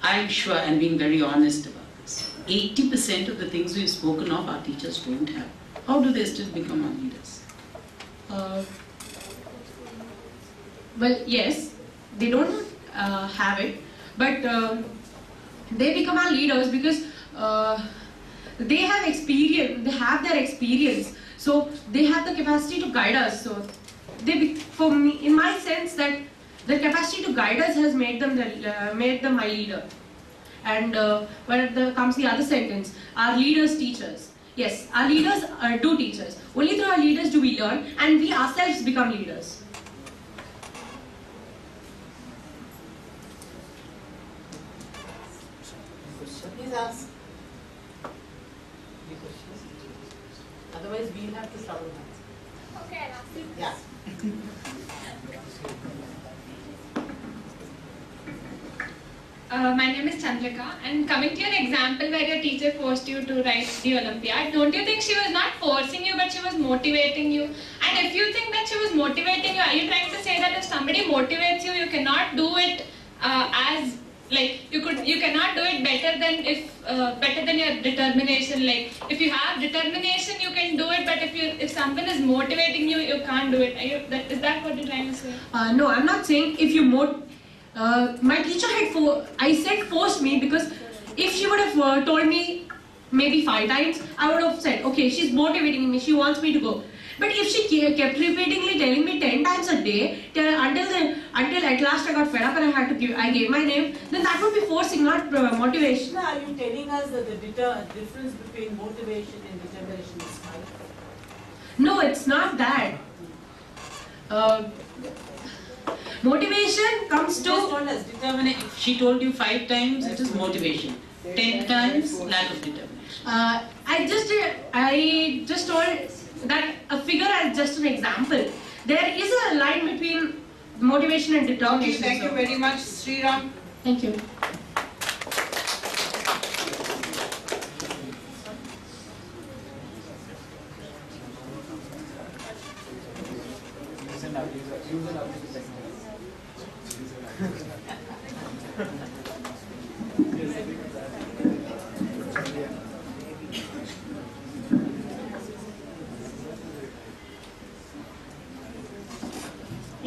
I'm sure, and being very honest about this, 80% of the things we've spoken of, our teachers don't have. How do they still become our leaders? Well, yes, they don't have it, but they become our leaders because they have experience, they have their experience, so they have the capacity to guide us. So for me, in my sense, that the capacity to guide us has made them my leader. And when comes the other sentence, our leaders teachers. Yes, our leaders do teach us. Only through our leaders do we learn, and we ourselves become leaders. Please ask. Otherwise, we'll have to struggle. Okay, I'll ask you. Yeah. My name is Chandrika, and coming to your example where your teacher forced you to write the Olympiad, don't you think she was not forcing you but she was motivating you? And if you think that she was motivating you, are you trying to say that if somebody motivates you, you cannot do it as Like you cannot do it better than your determination. Like if you have determination, you can do it. But if someone is motivating you, you can't do it. Is that what you're trying to say? No, I'm not saying if you my teacher had forced me, because if she would have told me maybe 5 times, I would have said, okay, she's motivating me, she wants me to go. But if she kept repeatedly telling me 10 times a day, until at last I got fed up and I gave my name, then that would be forcing, not motivation. Are you telling us that the difference between motivation and determination is 5? No, it's not that. Motivation comes to... Just told us, determination. If she told you 5 times, it is motivation. 10 times, lack of determination. I just told that a figure as just an example. There is a line between motivation and determination. Thank you very much, Sriram. Thank you.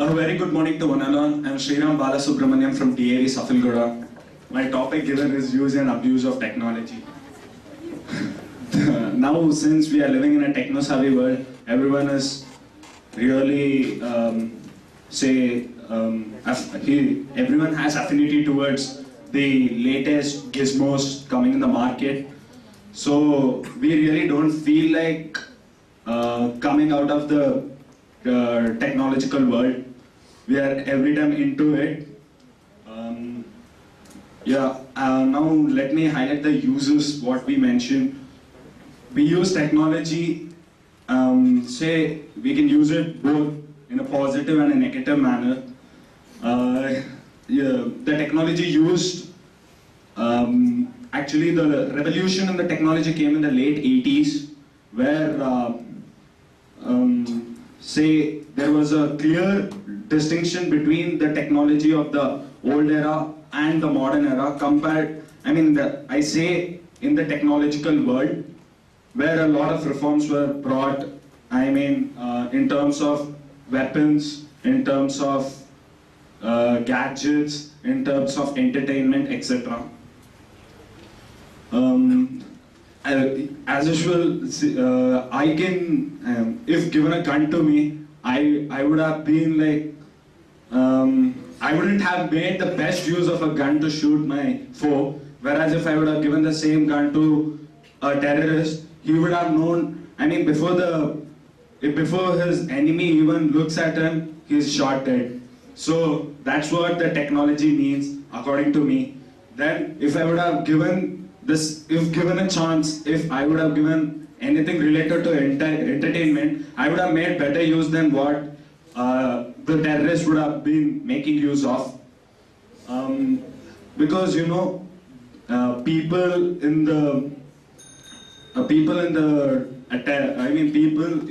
A very good morning to one and all. I'm Sriram Balasubramaniam from TAV Safalgoda. My topic given is use and abuse of technology. Now, since we are living in a techno-savvy world, everyone is really, everyone has affinity towards the latest gizmos coming in the market. So we really don't feel like coming out of the technological world. We are every time into it. Now let me highlight the uses, what we mentioned. We use technology, we can use it both in a positive and a negative manner. The technology used, actually the revolution in the technology came in the late 80s, where there was a clear distinction between the technology of the old era and the modern era I say in the technological world, where a lot of reforms were brought, in terms of weapons, in terms of gadgets, in terms of entertainment, etc. As usual, I can, if given a gun to me, I would have been like, I wouldn't have made the best use of a gun to shoot my foe, whereas if I would have given the same gun to a terrorist, he would have known, before his enemy even looks at him, he's shot dead. So that's what the technology means, according to me. Then if I would have given this, if given a chance, if I would have given anything related to entertainment, I would have made better use than what the terrorists would have been making use of. Because people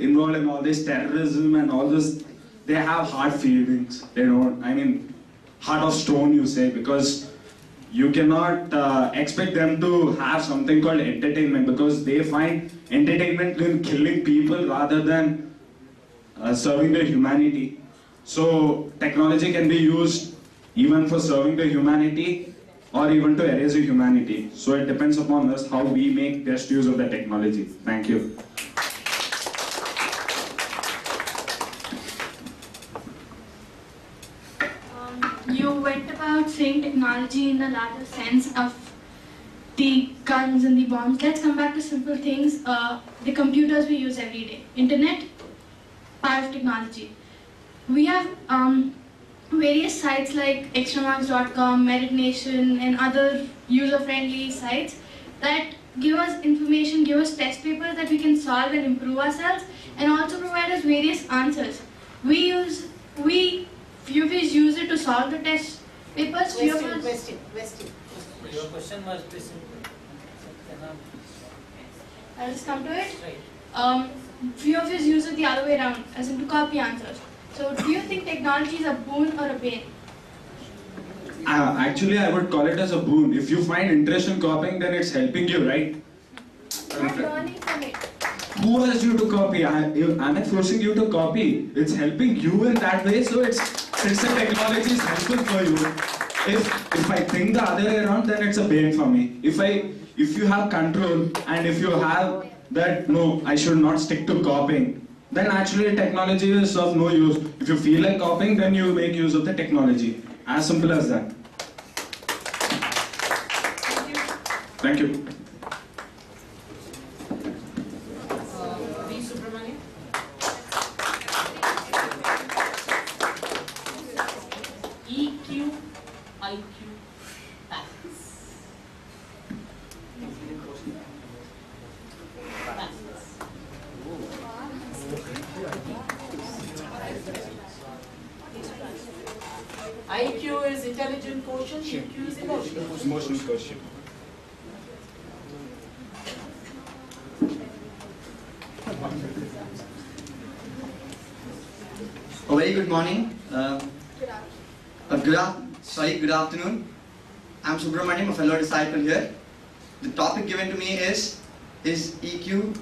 involved in all this terrorism and all this, they have hard feelings. They don't, heart of stone, you say, because you cannot expect them to have something called entertainment, because they find entertainment in killing people rather than serving the humanity. So technology can be used even for serving the humanity or even to erase the humanity. So it depends upon us how we make best use of the technology. Thank you. You went about saying technology in the latter sense of the guns and the bombs. Let's come back to simple things. The computers we use every day. Internet, part of technology. We have various sites like extramarks.com, MeritNation, and other user-friendly sites that give us information, give us test papers that we can solve and improve ourselves, and also provide us various answers. Few of us use it to solve the test papers. Question. Your question must be simple. I'll just come to it. Few of us use it the other way around, as in to copy answers. So, do you think technology is a boon or a bane? Actually, I would call it as a boon. If you find interest in copying, then it's helping you, right? I'm learning from it. Who asked you to copy? I'm not forcing you to copy. It's helping you in that way. So it's the technology is helpful for you. If I think the other way around, then it's a pain for me. If you have control and if you have that, no, I should not stick to copying, then actually technology is of no use. If you feel like copying, then you make use of the technology. As simple as that. Thank you. V. Subramanian. EQ, IQ, balance. IQ is intelligent quotient, EQ is emotional. Emotional quotient. A very good morning. Good afternoon. I'm Subramaniam, a fellow disciple here. The topic given to me is EQ,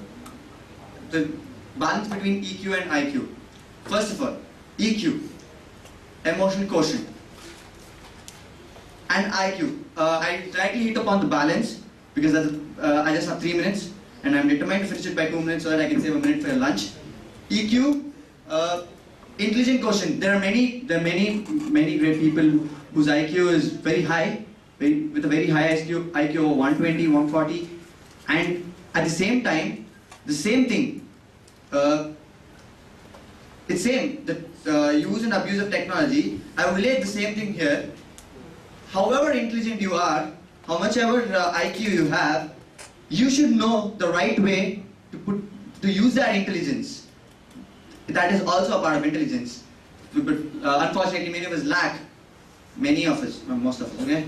the balance between EQ and IQ. First of all, EQ, emotional quotient, and IQ. I rightly hit upon the balance because I just have 3 minutes and I'm determined to finish it by 2 minutes so that I can save a minute for your lunch. EQ, intelligent quotient. There are many great people whose IQ is very high, with a very high IQ of 120, 140, and at the same time, the same thing. It's same, the use and abuse of technology. I will relate the same thing here. However intelligent you are, how much ever IQ you have, you should know the right way to use that intelligence. That is also a part of intelligence. But unfortunately, many of us lack. Many of us, most of us. Okay.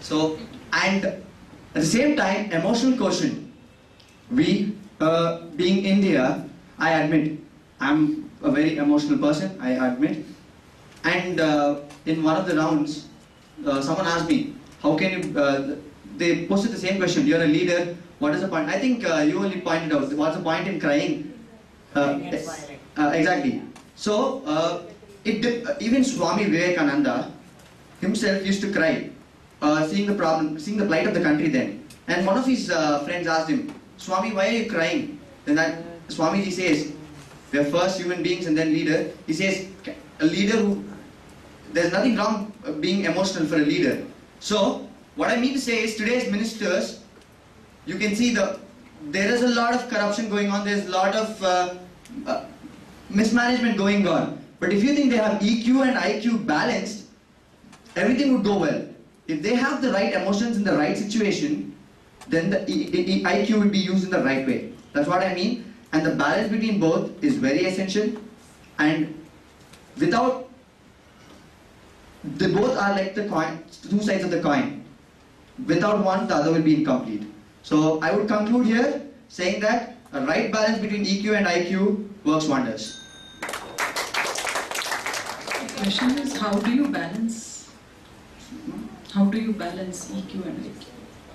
So, and at the same time, emotional quotient. We, being India, I admit, I'm a very emotional person. I admit. And in one of the rounds, someone asked me, "How can you?" They posted the same question. You're a leader. What is the point? I think you only pointed out. What's the point in crying? Exactly. So, even Swami Vivekananda himself used to cry, seeing the problem, seeing the plight of the country then. And one of his friends asked him, "Swami, why are you crying?" Then that Swamiji says, "We are first human beings and then leader." He says, "A leader who, there's nothing wrong being emotional for a leader." So, what I mean to say is, today's ministers, you can see there is a lot of corruption going on. There's a lot of mismanagement going on. But if you think they have EQ and IQ balanced, everything would go well. If they have the right emotions in the right situation, then the IQ would be used in the right way. That's what I mean. And the balance between both is very essential. And without, they both are like the coin, two sides of the coin. Without one, the other will be incomplete. So I would conclude here saying that a right balance between EQ and IQ works wonders. The question is, how do you balance? How do you balance EQ and IQ?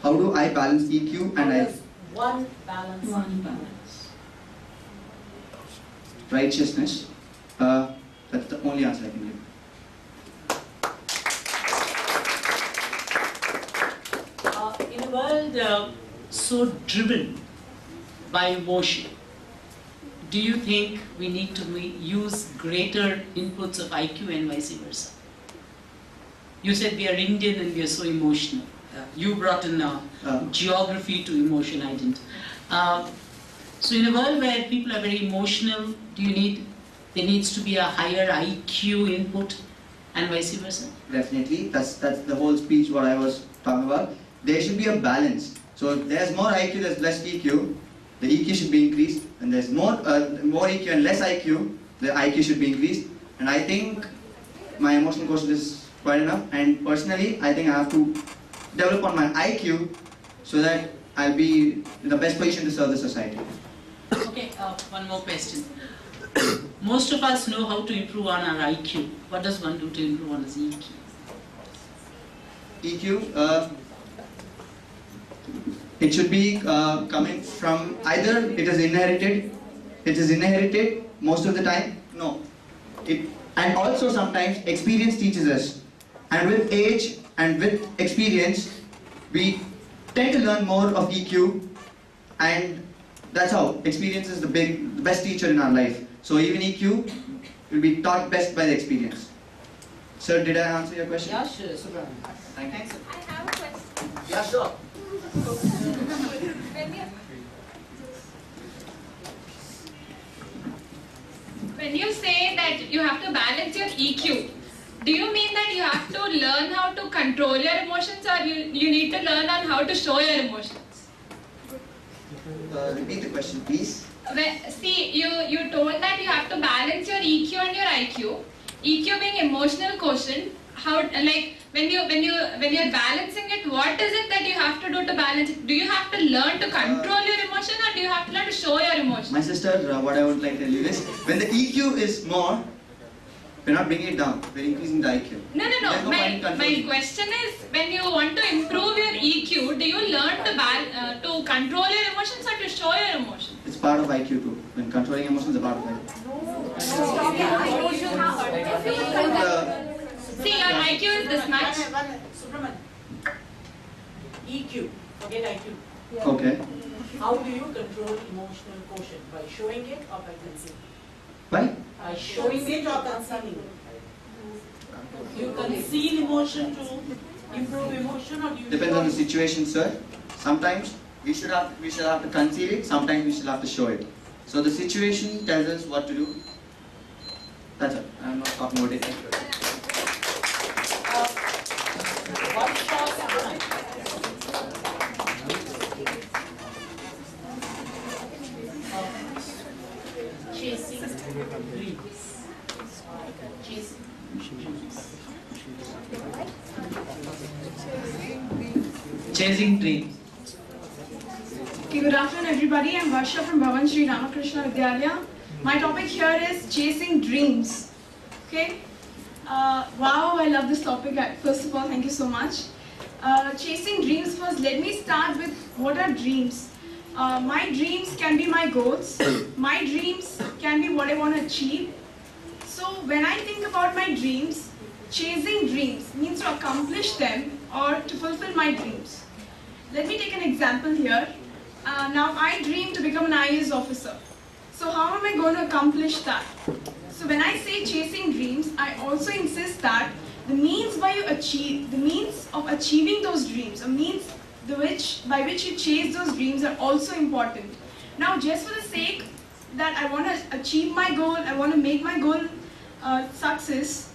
How do I balance EQ and IQ? One balance. One balance. Righteousness. That's the only answer I can give. In a world so driven by emotion, do you think we need to use greater inputs of IQ and vice versa? You said we are Indian and we are so emotional. You brought in geography to emotion, I didn't. So in a world where people are very emotional, there needs to be a higher IQ input and vice versa? Definitely, that's the whole speech what I was talking about. There should be a balance. So if there's more IQ, there's less EQ. The EQ should be increased, and there's more EQ and less IQ. The IQ should be increased. And I think my emotional quotient is quite enough. And personally, I think I have to develop on my IQ so that I'll be in the best position to serve the society. Okay, one more question. Most of us know how to improve on our IQ. What does one do to improve on his EQ? EQ, it should be coming from either it is inherited. It is inherited most of the time. No. And also sometimes experience teaches us. And with age and with experience, we tend to learn more of EQ, and that's how experience is the best teacher in our life. So even EQ will be taught best by the experience. Sir, did I answer your question? Yeah, sure. Thank you. I have a question. Yeah, sure. When you say that you have to balance your EQ, do you mean that you have to learn how to control your emotions, or you need to learn on how to show your emotions? Repeat the question, please. See, you told that you have to balance your EQ and your IQ. EQ being emotional quotient. How, like, when you're balancing it, what is it that you have to do to balance it? Do you have to learn to control your emotion, or do you have to learn to show your emotion? My sister, what I would like to tell you is, when the EQ is more, we're not bringing it down, we're increasing the IQ. No. My question is, when you want to improve your EQ, do you learn to control your emotions or to show your emotions? It's part of IQ too. When controlling emotions is a part of IQ. See, your IQ is this much. Subraman. EQ, forget IQ. Okay. How do you control emotional quotient? By showing it or by concealing? By showing it or concealing it? Do you conceal emotion to improve emotion, or do you? Depends on the situation, sir. Sometimes we should have to conceal it. Sometimes we should have to show it. So the situation tells us what to do. That's it. I'm not talking about it. Chasing dreams. Chasing dreams. Okay, good afternoon everybody. I'm Varsha from Bhavan Sri Ramakrishna Vidyalaya. My topic here is chasing dreams. Okay. Wow, I love this topic. First of all, thank you so much. Chasing dreams first. Let me start with what are dreams. My dreams can be my goals. My dreams can be what I want to achieve. So when I think about my dreams, chasing dreams means to accomplish them or to fulfill my dreams. Let me take an example here. Now I dream to become an IAS officer. So how am I going to accomplish that? So when I say chasing dreams, I also insist that the means of achieving those dreams, a means by which you chase those dreams are also important. Now just for the sake that I want to achieve my goal, I want to make my goal success,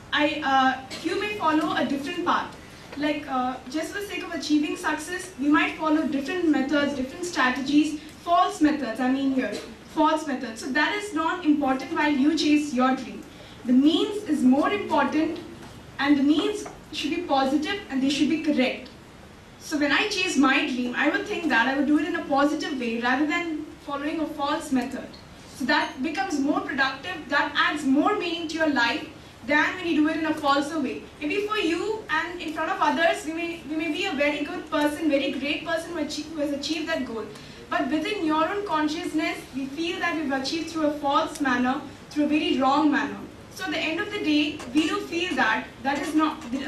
you may follow a different path. Like just for the sake of achieving success, we might follow different methods, different strategies, false methods, false methods. So that is not important while you chase your dream. The means is more important, and the means should be positive and they should be correct. So when I chase my dream, I would think that I would do it in a positive way rather than following a false method. So that becomes more productive, that adds more meaning to your life than when you do it in a false way. Maybe for you and in front of others, we may be a very good person, very great person who has achieved that goal. But within your own consciousness, we feel that we've achieved through a false manner, through a very wrong manner. So at the end of the day, we do feel that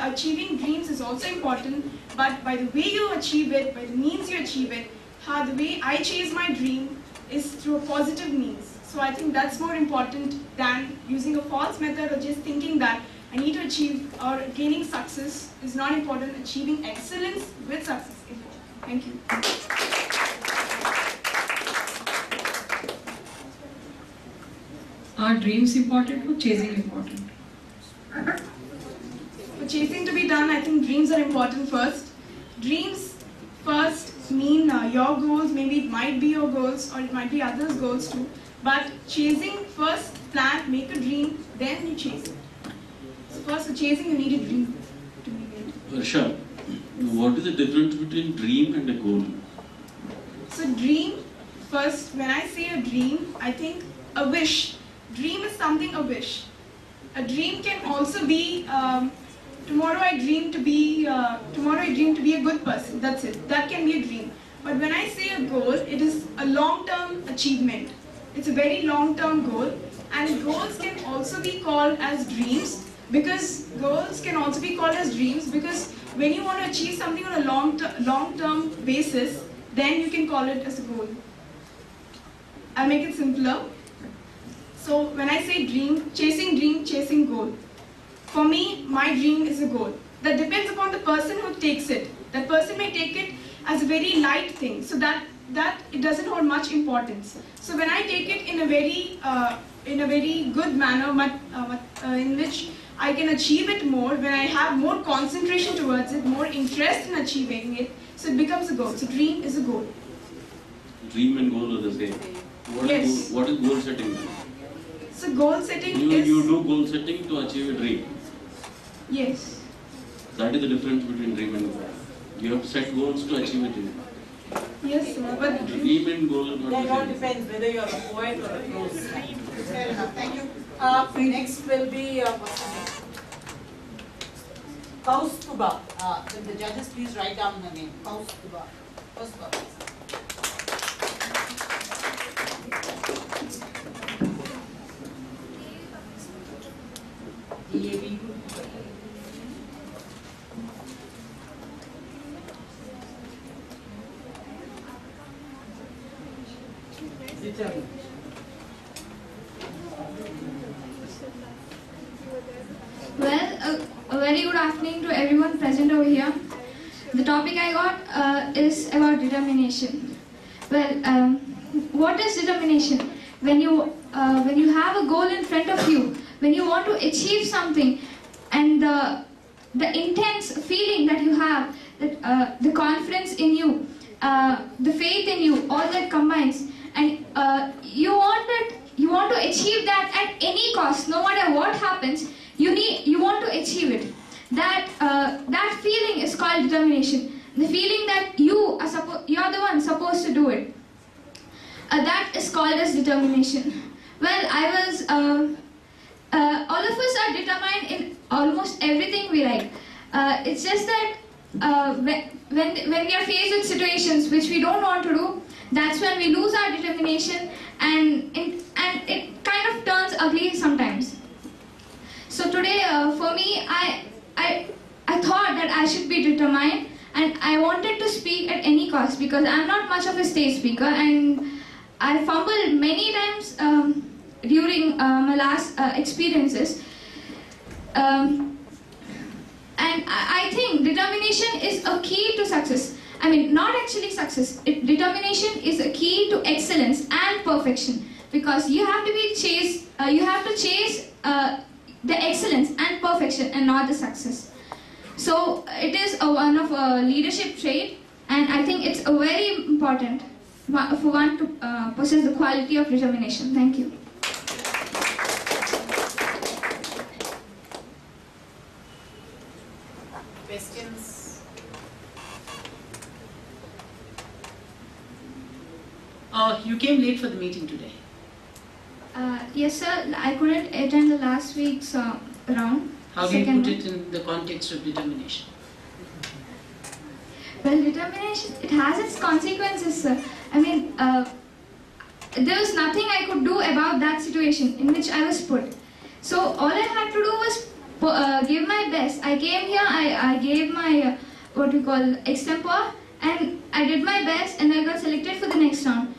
achieving dreams is also important, but by the way you achieve it, by the means you achieve it, the way I chase my dream is through a positive means. So I think that's more important than using a false method or just thinking that I need to achieve or gaining success is not important. Achieving excellence with success is important. Thank you. Are dreams important or chasing important? For chasing to be done, I think dreams are important first. Dreams first mean your goals, maybe it might be your goals or it might be others' goals too. But chasing, first plan, make a dream, then you chase it. So first for chasing, you need a dream to be made. Varsha, what is the difference between dream and a goal? So dream, first when I say a dream, I think a wish. Dream is something, a wish. A dream can also be tomorrow I dream to be a good person. That's it. That can be a dream. But when I say a goal, it is a long-term achievement. It's a very long-term goal, and goals can also be called as dreams because when you want to achieve something on a long-term basis, then you can call it as a goal. I'll make it simpler. So when I say dream, chasing goal. For me, my dream is a goal. That depends upon the person who takes it. That person may take it as a very light thing, so that it doesn't hold much importance. So when I take it in a very good manner, in which I can achieve it more, when I have more concentration towards it, more interest in achieving it, so it becomes a goal. So dream is a goal. Dream and goal are the same. Yes. What is goal setting? So goal setting is... You do goal setting to achieve a dream. Yes. That is the difference between dream and goal. You have to set goals to achieve a dream. Yes, sir, but... Dream and goal are not That the all same. depends whether you're a poet or a prose. Fair enough. Thank you. Next will be, what's her name? Kaustuba. Will the judges please write down her name? Kaustuba. Kaustuba. DAB. Well, a very good afternoon to everyone present over here. The topic I got is about determination. Well, what is determination? When you have a goal in front of you, when you want to achieve something, and the intense feeling that you have, that the confidence in you, the faith in you, all that combines, and you want to achieve that at any cost, no matter what happens. You want to achieve it. That feeling is called determination. The feeling that you're the one supposed to do it. That is called as determination. Well, all of us are determined in almost everything we like. It's just that when we are faced with situations which we don't want to do, that's when we lose our determination, and it kind of turns ugly sometimes. So today, for me, I thought that I should be determined, and I wanted to speak at any cost because I'm not much of a stage speaker, and I fumbled many times during my last experiences. And I think determination is a key to success. I mean, not actually success. Determination is a key to excellence and perfection, because you have to chase the excellence and perfection and not the success. So it is one of a leadership trait, and I think it's a very important for one to possess the quality of determination. Thank you. Questions? You came late for the meeting today. Yes, sir. I couldn't attend the last week's round. How do you put it in the context of determination? Well, determination, it has its consequences, sir. I mean, there was nothing I could do about that situation in which I was put. So all I had to do was give my best. I came here, I gave my, extempore, and I did my best, and I got selected for the next round.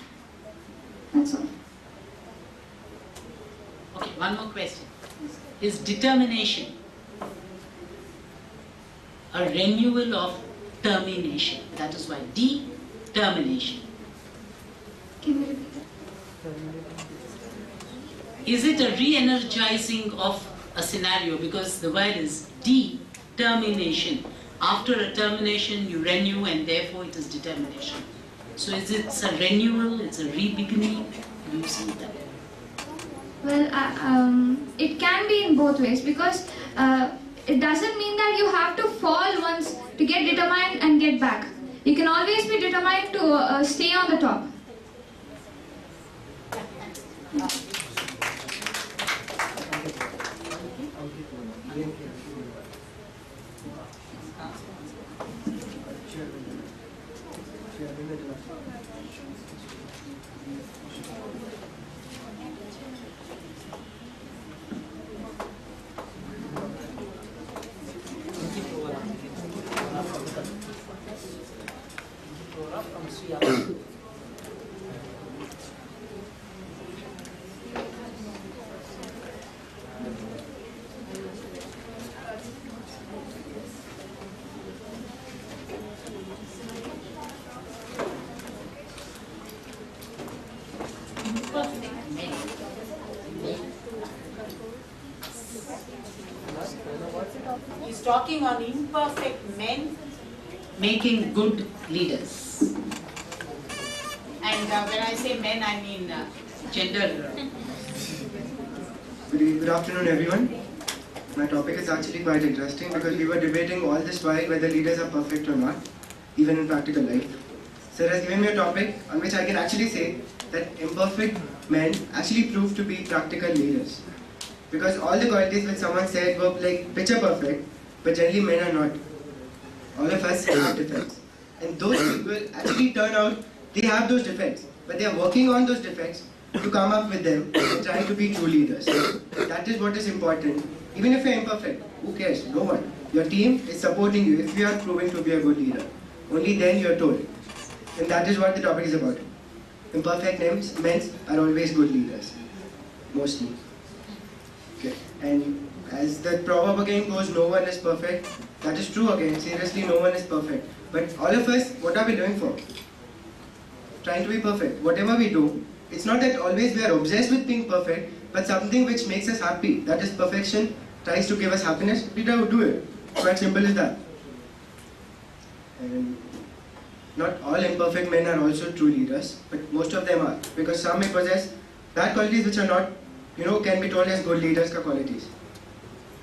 That's all. Okay, one more question. Is determination a renewal of termination? That is why determination. Can you repeat that? Is it a re-energizing of a scenario? Because the word is determination. After a termination, you renew, and therefore it is determination. So is it a renewal? It's a re-beginning? Do you see that? Well, it can be in both ways, because it doesn't mean that you have to fall once to get determined and get back. You can always be determined to stay on the top. He's talking on imperfect men making good leaders. And when I say men, I mean gender. Good afternoon, everyone. My topic is actually quite interesting because we were debating all this while whether leaders are perfect or not, even in practical life. Sir has given me a topic on which I can actually say that imperfect men actually prove to be practical leaders. Because all the qualities which someone said were like picture perfect, but generally men are not. All of us have defects. And those people actually turn out, they have those defects, but they are working on those defects to come up with them and trying to be true leaders. That is what is important. Even if you are imperfect, who cares? No one. Your team is supporting you if you are proving to be a good leader. Only then you are told. And that is what the topic is about. Imperfect men are always good leaders. Mostly. Okay. And as the proverb again goes, no one is perfect. That is true again. Seriously, no one is perfect. But all of us, what are we doing for? Trying to be perfect. Whatever we do, it's not that always we are obsessed with being perfect, but something which makes us happy. That is perfection, tries to give us happiness. We try to do it. Quite simple as that. And not all imperfect men are also true leaders, but most of them are. Because some may possess bad qualities which are not, can be told as good leaders' qualities.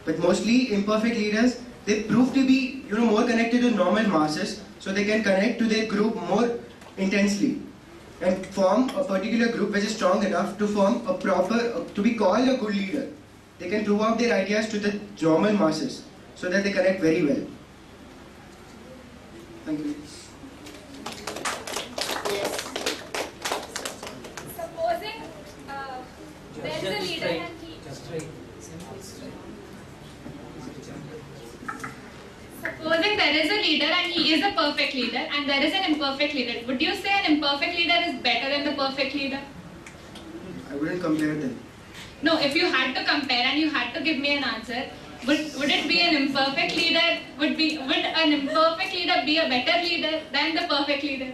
But mostly imperfect leaders, they prove to be, more connected to normal masses, so they can connect to their group more intensely and form a particular group which is strong enough to form a proper, to be called a good leader. They can prove out their ideas to the normal masses, so that they connect very well. Thank you. Supposing there's a leader and he... Supposing there is a leader and he is a perfect leader and there is an imperfect leader, would you say an imperfect leader is better than the perfect leader? I wouldn't compare them. No, if you had to compare and you had to give me an answer, would it be an imperfect leader? Would an imperfect leader be a better leader than the perfect leader?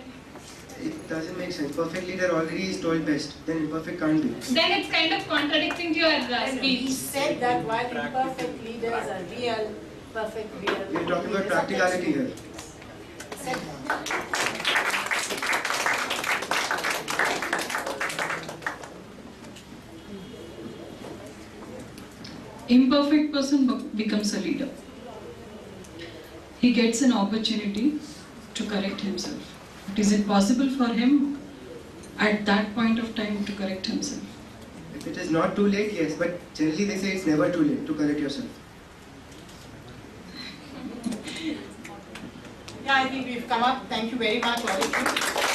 It doesn't make sense. Perfect leader already is told best. Then imperfect can't be. Then it's kind of contradicting to your speech. He said that while imperfect leaders are real, perfect leaders. We're talking about practicality here. Imperfect person becomes a leader. He gets an opportunity to correct himself. But is it possible for him at that point of time to correct himself? If it is not too late, yes, but generally they say it's never too late to correct yourself. Yeah, I think we've come up. Thank you very much, all of you.